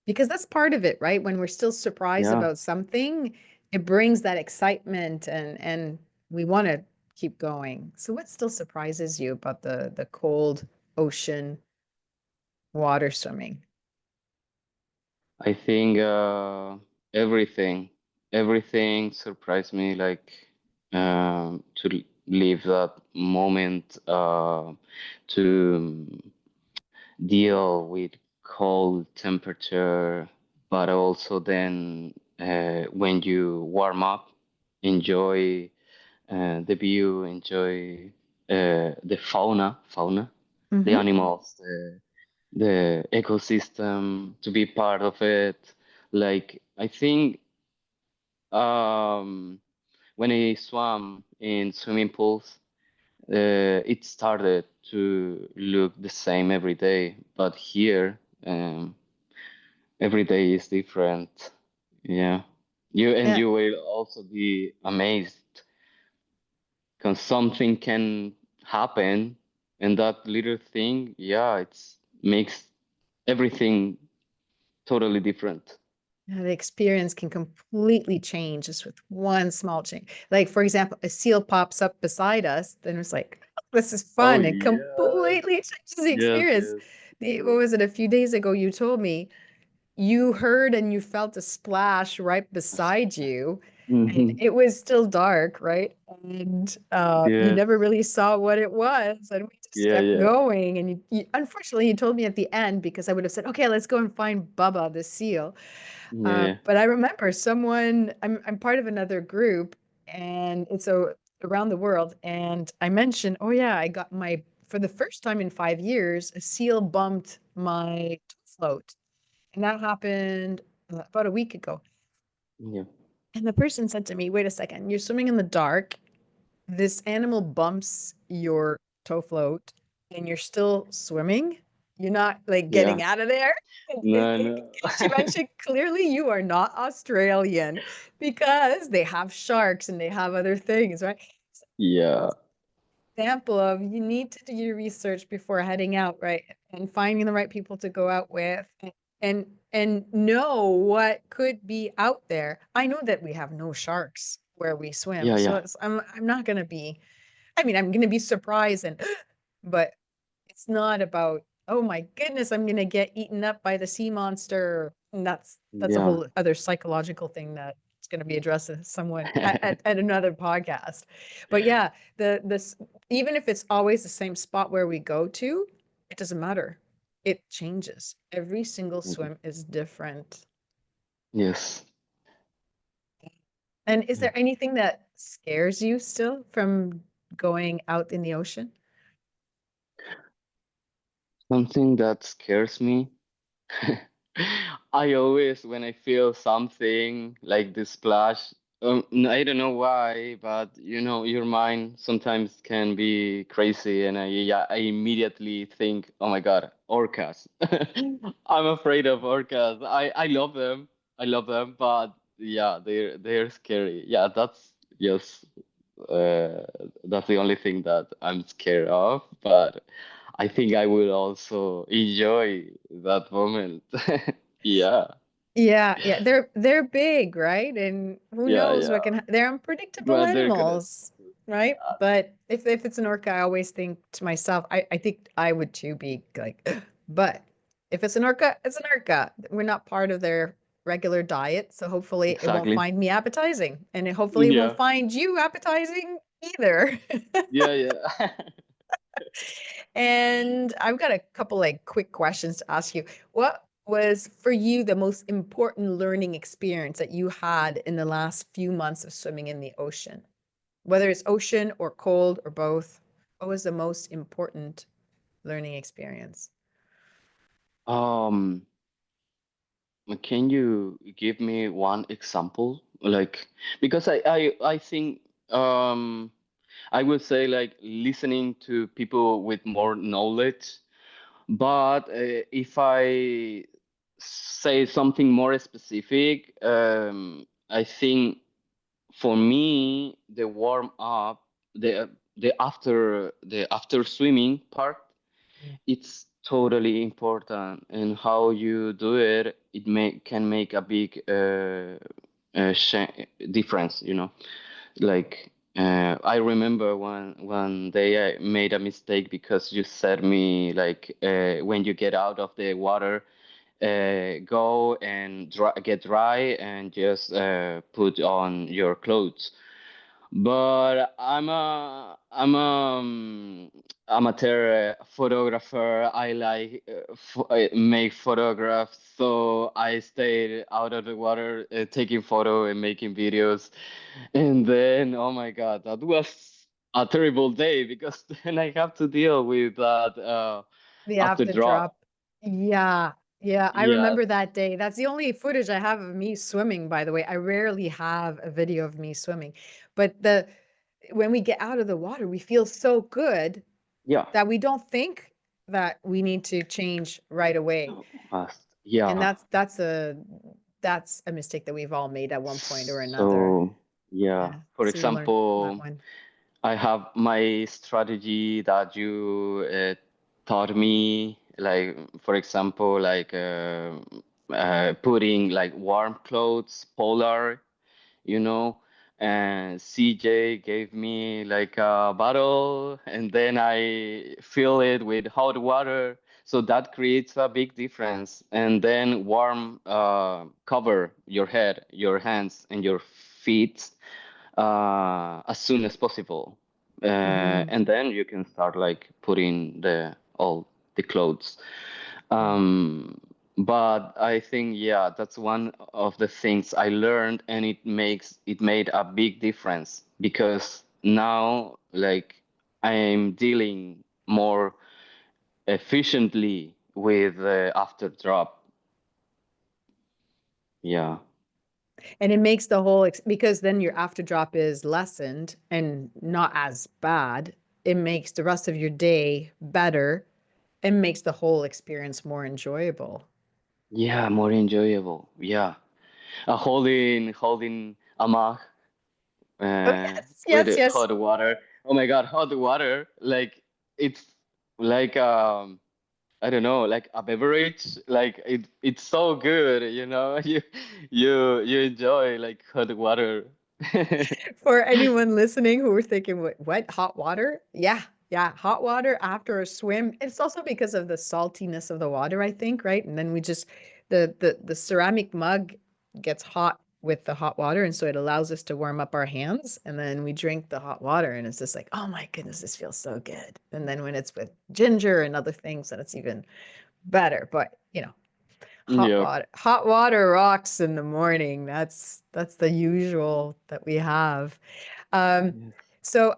[SPEAKER 1] Because that's part of it, right? When we're still surprised
[SPEAKER 2] Yeah.
[SPEAKER 1] about something, it brings that excitement and we want to keep going. So what still surprises you about the cold ocean water swimming?
[SPEAKER 2] I think everything, everything surprised me. Like live that moment, to deal with cold temperature, but also then when you warm up, enjoy the view, enjoy the fauna, the
[SPEAKER 1] Mm-hmm.
[SPEAKER 2] animals, the ecosystem, to be part of it. Like I think when I swam in swimming pools, it started to look the same every day, but here every day is different. Yeah,
[SPEAKER 1] Yeah.
[SPEAKER 2] you will also be amazed because something can happen, and that little thing, yeah, it's makes everything totally different.
[SPEAKER 1] Yeah, the experience can completely change just with one small change. Like, for example, a seal pops up beside us, then it's like, "Oh, this is
[SPEAKER 2] Oh
[SPEAKER 1] fun," and
[SPEAKER 2] yes,
[SPEAKER 1] completely changes the
[SPEAKER 2] yes,
[SPEAKER 1] experience.
[SPEAKER 2] yes.
[SPEAKER 1] What was it? A few days ago, you told me you heard and you felt a splash right beside you, and
[SPEAKER 2] Hmm.
[SPEAKER 1] it was still dark, right? And you
[SPEAKER 2] Yes.
[SPEAKER 1] never really saw what it was, and we just
[SPEAKER 2] Yeah,
[SPEAKER 1] kept
[SPEAKER 2] yeah,
[SPEAKER 1] going. And unfortunately, you told me at the end because I would have said, "Okay, let's go and find Bubba the seal."
[SPEAKER 2] yeah, yeah,
[SPEAKER 1] But I remember someone, I'm part of another group, and it's around the world. And I mentioned, oh yeah, I got my, for the first time in 5 years, a seal bumped my float. And that happened about a week ago.
[SPEAKER 2] yeah,
[SPEAKER 1] And the person said to me, wait a second, you're swimming in the dark. This animal bumps your toe float and you're still swimming. You're not like
[SPEAKER 2] yeah.
[SPEAKER 1] getting out of there.
[SPEAKER 2] No, no.
[SPEAKER 1] She mentioned clearly you are not Australian because they have sharks and they have other things, right?
[SPEAKER 2] Yeah,
[SPEAKER 1] Example of you need to do your research before heading out, right? And finding the right people to go out with and know what could be out there. I know that we have no sharks where we swim,
[SPEAKER 2] yeah,
[SPEAKER 1] so
[SPEAKER 2] yeah,
[SPEAKER 1] I'm not gonna be, I mean, I'm gonna be surprised and but it's not about, oh my goodness, I'm gonna get eaten up by the sea monster. And that's a
[SPEAKER 2] yeah.
[SPEAKER 1] whole other psychological thing that it's gonna be addressed with someone at another podcast. But yeah, this, even if it's always the same spot where we go to, it doesn't matter. It changes. Every single
[SPEAKER 2] Mhm.
[SPEAKER 1] swim is different.
[SPEAKER 2] Yes.
[SPEAKER 1] And is there anything that scares you still from going out in the ocean?
[SPEAKER 2] Something that scares me. I always, when I feel something like this splash, I don't know why, but you know, your mind sometimes can be crazy, and yeah, I immediately think, oh my God, orcas. I'm afraid of orcas. I love them. I love them, but yeah, they're scary. Yeah, just uh, that's the only thing that I'm scared of, but I think I will also enjoy that moment. Yeah,
[SPEAKER 1] Yeah, yeah, they're big, right? And who
[SPEAKER 2] yeah,
[SPEAKER 1] knows
[SPEAKER 2] yeah.
[SPEAKER 1] what can they're unpredictable
[SPEAKER 2] But they're gonna.
[SPEAKER 1] animals, right? But if it's an orca, I always think to myself, I think I would too be like, but if it's an orca, it's an orca. We're not part of their regular diet, so hopefully it won't
[SPEAKER 2] Exactly.
[SPEAKER 1] find me appetizing, and it hopefully won't
[SPEAKER 2] Yeah,
[SPEAKER 1] find you appetizing either.
[SPEAKER 2] yeah, yeah.
[SPEAKER 1] And I've got a couple like quick questions to ask you. What was for you the most important learning experience that you had in the last few months of swimming in the ocean? Whether it's ocean or cold or both, what was the most important learning experience?
[SPEAKER 2] Um, can you give me one example? Like, because I think I would say like listening to people with more knowledge. But if I say something more specific, I think for me the warm up, the after swimming part, it's totally important, and how you do it, can make a big difference. You know, like. I remember one day I made a mistake because you said me like when you get out of the water, go and get dry and just put on your clothes. But I'm a amateur photographer. I like make photographs, so I stayed out of the water, taking photo and making videos. And then, oh my God, that was a terrible day because then I have to deal with that
[SPEAKER 1] The
[SPEAKER 2] after
[SPEAKER 1] after
[SPEAKER 2] drop.
[SPEAKER 1] drop. Yeah. Yeah. I
[SPEAKER 2] Yes,
[SPEAKER 1] remember that day. That's the only footage I have of me swimming, by the way. I rarely have a video of me swimming. But when we get out of the water, we feel so good
[SPEAKER 2] yeah,
[SPEAKER 1] that we don't think that we need to change right away.
[SPEAKER 2] fast.
[SPEAKER 1] And
[SPEAKER 2] Yeah.
[SPEAKER 1] that's a mistake that we've all made at one point or another.
[SPEAKER 2] So, yeah,
[SPEAKER 1] Yeah.
[SPEAKER 2] for
[SPEAKER 1] So you learn from that
[SPEAKER 2] example,
[SPEAKER 1] one.
[SPEAKER 2] I have my strategy that you taught me, like for example, like putting like warm clothes, polar, you know, and CJ gave me like a bottle, and then I fill it with hot water, so that creates a big difference. And then warm cover your head, your hands, and your feet as soon as possible,
[SPEAKER 1] Hmm.
[SPEAKER 2] and then you can start like putting the all the clothes.
[SPEAKER 1] Yeah.
[SPEAKER 2] Um, but I think yeah, that's one of the things I learned, and it made a big difference because now like I'm dealing more efficiently with the after drop. Yeah.
[SPEAKER 1] And it makes the whole because then your after drop is lessened and not as bad. It makes the rest of your day better and makes the whole experience more enjoyable.
[SPEAKER 2] Yeah, more enjoyable. Yeah. Holding a mug
[SPEAKER 1] Oh,
[SPEAKER 2] uh,
[SPEAKER 1] yes,
[SPEAKER 2] with
[SPEAKER 1] yes, yes.
[SPEAKER 2] hot water. Oh my God, hot water! Like it's like I don't know, like a beverage. Like it's so good, you know. You enjoy like hot water.
[SPEAKER 1] For anyone listening who were thinking, what, hot water? Yeah, yeah, hot water after a swim. It's also because of the saltiness of the water, I think, right? And then we just the ceramic mug gets hot with the hot water, and so it allows us to warm up our hands, and then we drink the hot water, and it's just like, oh my goodness, this feels so good. And then when it's with ginger and other things, then it's even better. But
[SPEAKER 2] Yeah.
[SPEAKER 1] hot water rocks in the morning. That's the usual that we have. Um,
[SPEAKER 2] Yes.
[SPEAKER 1] so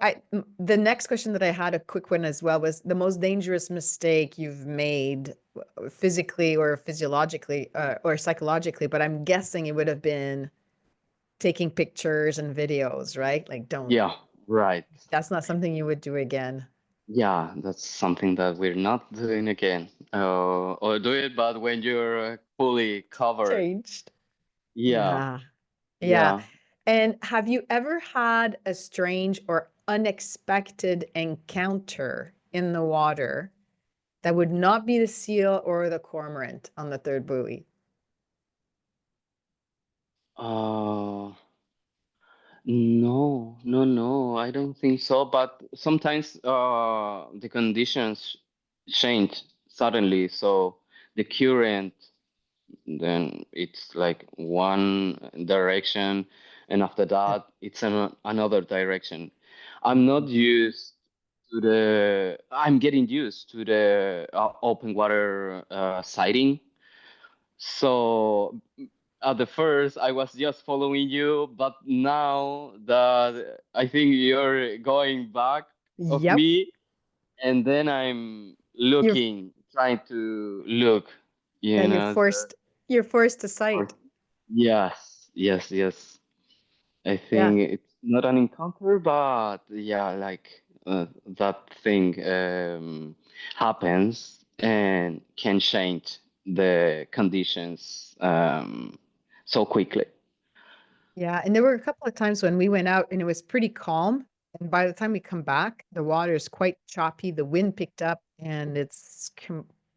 [SPEAKER 1] the next question that I had, a quick one as well, was the most dangerous mistake you've made physically or physiologically or psychologically, but I'm guessing it would have been taking pictures and videos, right? Like,
[SPEAKER 2] Yeah. Right.
[SPEAKER 1] that's not something you would do again.
[SPEAKER 2] Yeah, that's something that we're not doing again. Or do it, but when you're fully covered.
[SPEAKER 1] Changed.
[SPEAKER 2] Yeah.
[SPEAKER 1] Yeah. Yeah.
[SPEAKER 2] Yeah.
[SPEAKER 1] And have you ever had a strange or unexpected encounter in the water that would not be the seal or the cormorant on the third buoy?
[SPEAKER 2] Uh, no, no, no, I don't think so. But sometimes the conditions change suddenly. So the current, then it's like one direction, and after that, it's another direction. I'm not used to I'm getting used to the open water sighting. So at the first, I was just following you, but now that I think you're going back of
[SPEAKER 1] Yep.
[SPEAKER 2] me, and then I'm
[SPEAKER 1] You're
[SPEAKER 2] looking, trying to look,
[SPEAKER 1] yeah,
[SPEAKER 2] you know. So,
[SPEAKER 1] you're forced to
[SPEAKER 2] or,
[SPEAKER 1] sight.
[SPEAKER 2] yes, yes, yes. I
[SPEAKER 1] Yeah.
[SPEAKER 2] think it's not an encounter, but yeah, like that thing happens and can change the conditions so quickly.
[SPEAKER 1] Yeah. And there were a couple of times when we went out and it was pretty calm. And by the time we come back, the water is quite choppy. The wind picked up and it's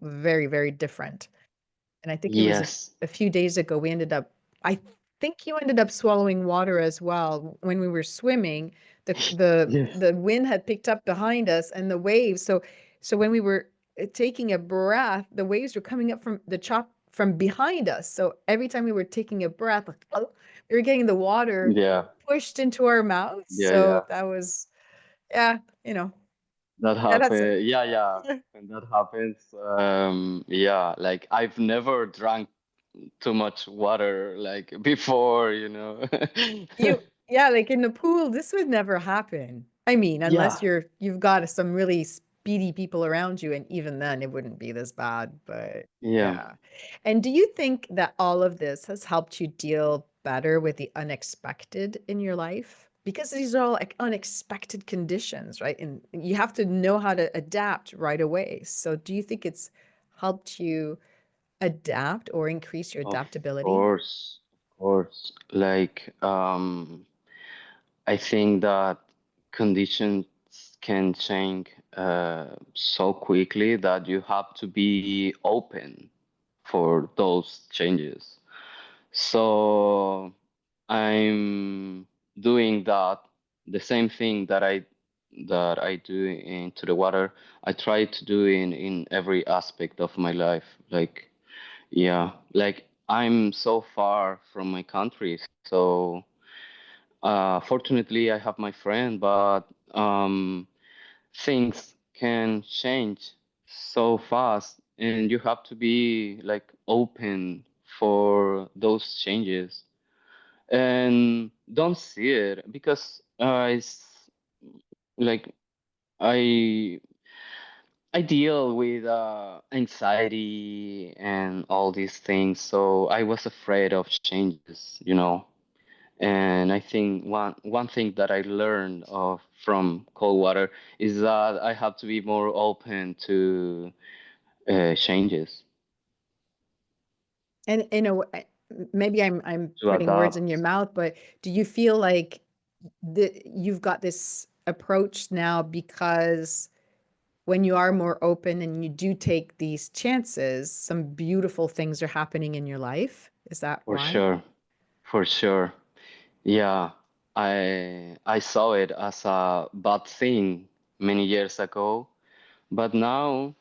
[SPEAKER 1] very, very different. And I think it was
[SPEAKER 2] Yes.
[SPEAKER 1] a few days ago, I think you ended up swallowing water as well. When we were swimming,
[SPEAKER 2] Yes.
[SPEAKER 1] the wind had picked up behind us and the waves. So when we were taking a breath, the waves were coming up from the chop from behind us. So every time we were taking a breath, like, oh, we were getting the water
[SPEAKER 2] Yeah.
[SPEAKER 1] pushed into our mouths.
[SPEAKER 2] Yeah.
[SPEAKER 1] So
[SPEAKER 2] Yeah.
[SPEAKER 1] that was, yeah, you know,
[SPEAKER 2] That
[SPEAKER 1] yeah, that's
[SPEAKER 2] happen. Yeah. Yeah. When that happens, yeah, like I've never drank too much water like before, you know.
[SPEAKER 1] you, yeah, like in the pool, this would never happen. I mean, unless
[SPEAKER 2] Yeah.
[SPEAKER 1] you've got some really speedy people around you, and even then it wouldn't be this bad, but
[SPEAKER 2] Yeah.
[SPEAKER 1] yeah. And do you think that all of this has helped you deal better with the unexpected in your life? Because these are all like unexpected conditions, right? And you have to know how to adapt right away. So do you think it's helped you adapt or increase your
[SPEAKER 2] Of
[SPEAKER 1] adaptability?
[SPEAKER 2] course. Of course. Like, I think that conditions can change so quickly that you have to be open for those changes. So I'm doing that, the same thing that I do into the water. I try to do in every aspect of my life. Like, yeah, like I'm so far from my country, so fortunately I have my friend, but things can change so fast, and you have to be like open for those changes and don't see it because it's like I I deal with anxiety and all these things, so I was afraid of changes, you know. And I think one thing that I learned from cold water is that I have to be more open to changes,
[SPEAKER 1] And in a way, maybe I'm
[SPEAKER 2] to
[SPEAKER 1] putting words in your
[SPEAKER 2] adapt.
[SPEAKER 1] mouth, but do you feel like you've got this approach now because when you are more open and you do take these chances, some beautiful things are happening in your life? Is that
[SPEAKER 2] For
[SPEAKER 1] why?
[SPEAKER 2] sure, for sure. Yeah, I saw it as a bad thing many years ago, but now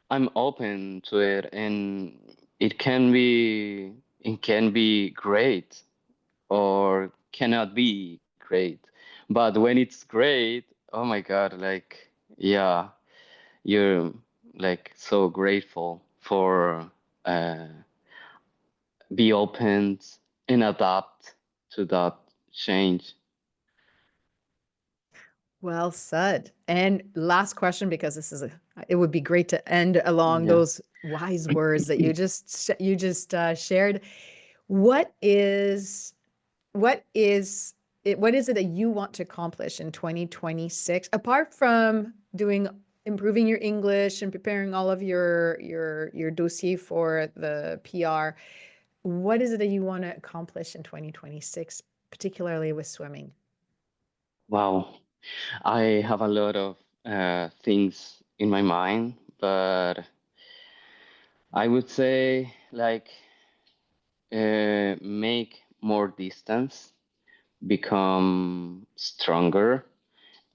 [SPEAKER 2] I'm open to it, and it can be great or cannot be great. But when it's great, oh my God, like yeah, you're like so grateful for uh, be open and adapt to that change.
[SPEAKER 1] Well said. And last question, because it would be great to end along
[SPEAKER 2] Yeah.
[SPEAKER 1] those wise words that you just shared. What is what is what is it that you want to accomplish in 2026 apart from doing improving your English and preparing all of your dossier for the PR? What is it that you want to accomplish in 2026, particularly with swimming?
[SPEAKER 2] Wow. I have a lot of things in my mind, but I would say like make more distance, become stronger,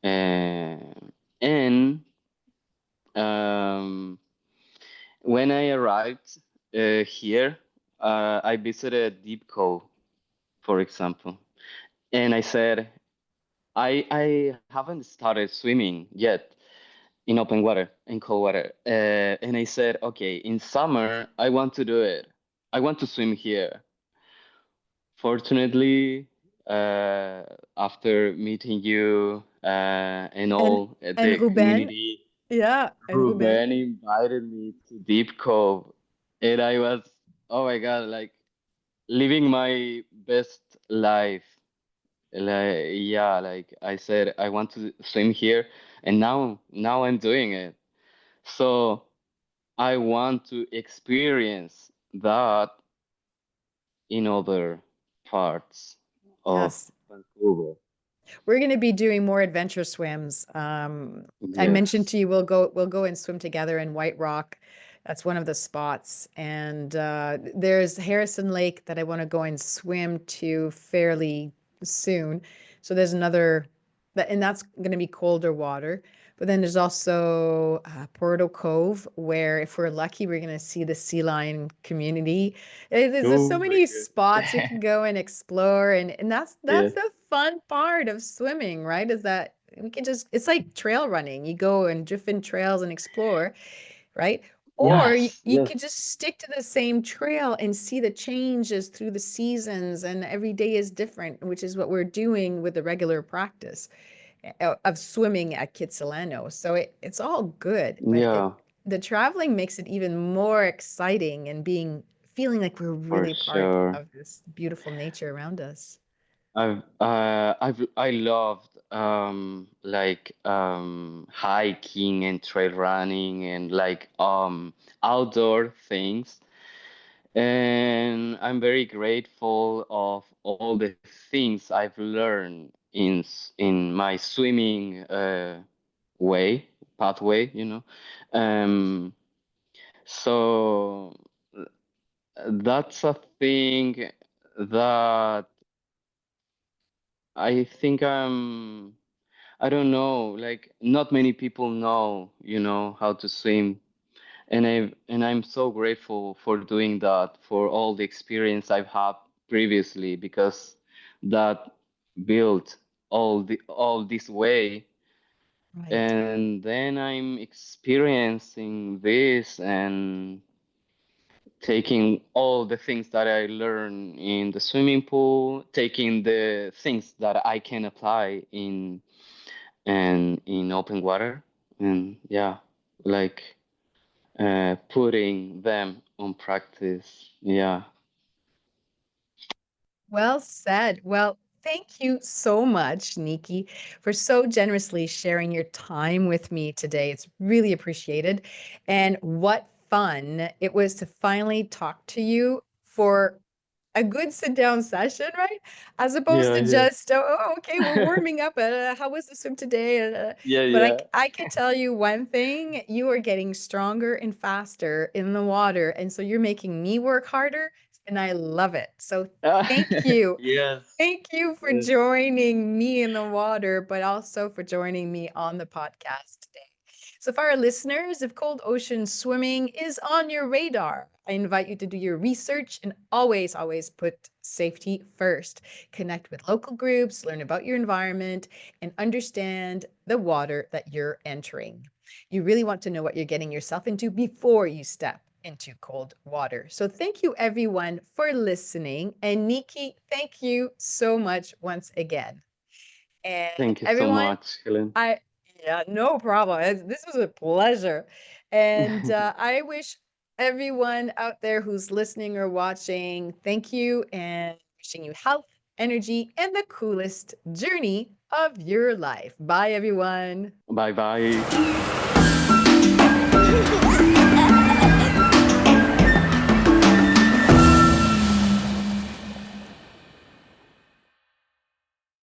[SPEAKER 2] uh, and um, when I arrived here, I visited Deep Cove, for example, and I said, I haven't started swimming yet in open water, in cold water. And I said, okay, in summer, I want to do it. I want to swim here. Fortunately, uh, after meeting you and
[SPEAKER 1] And
[SPEAKER 2] all
[SPEAKER 1] and
[SPEAKER 2] the
[SPEAKER 1] Ruben,
[SPEAKER 2] community,
[SPEAKER 1] yeah, and Ruben.
[SPEAKER 2] Ruben invited me to Deep Cove, and I was, oh my God, like living my best life. Like, yeah, like I said, I want to swim here, and now I'm doing it. So I want to experience that in other parts of
[SPEAKER 1] Yes.
[SPEAKER 2] Vancouver.
[SPEAKER 1] We're going to be doing more adventure swims. I mentioned
[SPEAKER 2] Yes.
[SPEAKER 1] to you we'll go and swim together in White Rock. That's one of the spots. And there's Harrison Lake that I want to go and swim to fairly soon. So there's and that's going to be colder water. But then there's also Porto Cove, where if we're lucky, we're going to see the sea lion community. There's just so
[SPEAKER 2] Oh my
[SPEAKER 1] many spots we can
[SPEAKER 2] God.
[SPEAKER 1] go and explore, and that's
[SPEAKER 2] Yeah.
[SPEAKER 1] the fun part of swimming, right? Is that we can just it's like trail running. You go and different trails and explore, right? Or
[SPEAKER 2] Yes,
[SPEAKER 1] you
[SPEAKER 2] yes,
[SPEAKER 1] could just stick to the same trail and see the changes through the seasons, and every day is different, which is what we're doing with the regular practice of swimming at Kitsilano. So it's all good, but
[SPEAKER 2] yeah,
[SPEAKER 1] the traveling makes it even more exciting and feeling like we're
[SPEAKER 2] for
[SPEAKER 1] really part
[SPEAKER 2] sure.
[SPEAKER 1] of this beautiful nature around us.
[SPEAKER 2] I loved like hiking and trail running and like outdoor things. And I'm very grateful of all the things I've learned in my swimming way, pathway, you know. Um, so that's a thing that I think I don't know, like not many people know, how to swim. And I'm so grateful for doing that, for all the experience I've had previously, because that built all this way.
[SPEAKER 1] Right.
[SPEAKER 2] And then I'm experiencing this and taking all the things that I learned in the swimming pool, taking the things that I can apply in open water, and yeah, like putting them on practice. Yeah,
[SPEAKER 1] Well said. Well, thank you so much, Nikki, for so generously sharing your time with me today. It's really appreciated. And what fun it was to finally talk to you for a good sit down session, right? As opposed
[SPEAKER 2] yeah,
[SPEAKER 1] to
[SPEAKER 2] yeah.
[SPEAKER 1] just, oh, okay, we're warming up. How was the swim today?
[SPEAKER 2] Yeah,
[SPEAKER 1] But
[SPEAKER 2] yeah.
[SPEAKER 1] I can tell you one thing, you are getting stronger and faster in the water. And so you're making me work harder, and I love it. So thank you.
[SPEAKER 2] Yes,
[SPEAKER 1] Thank you for
[SPEAKER 2] yes.
[SPEAKER 1] joining me in the water, but also for joining me on the podcast today. So, for our listeners, if cold ocean swimming is on your radar, I invite you to do your research and always, always put safety first. Connect with local groups, learn about your environment, and understand the water that you're entering. You really want to know what you're getting yourself into before you step into cold water. So thank you everyone for listening. And Nikki, thank you so much once again. And
[SPEAKER 2] Thank you so
[SPEAKER 1] everyone,
[SPEAKER 2] much, Helen.
[SPEAKER 1] I, yeah, no problem. This was a pleasure. And I wish everyone out there who's listening or watching, thank you and wishing you health, energy, and the coolest journey of your life. Bye, everyone.
[SPEAKER 2] Bye bye.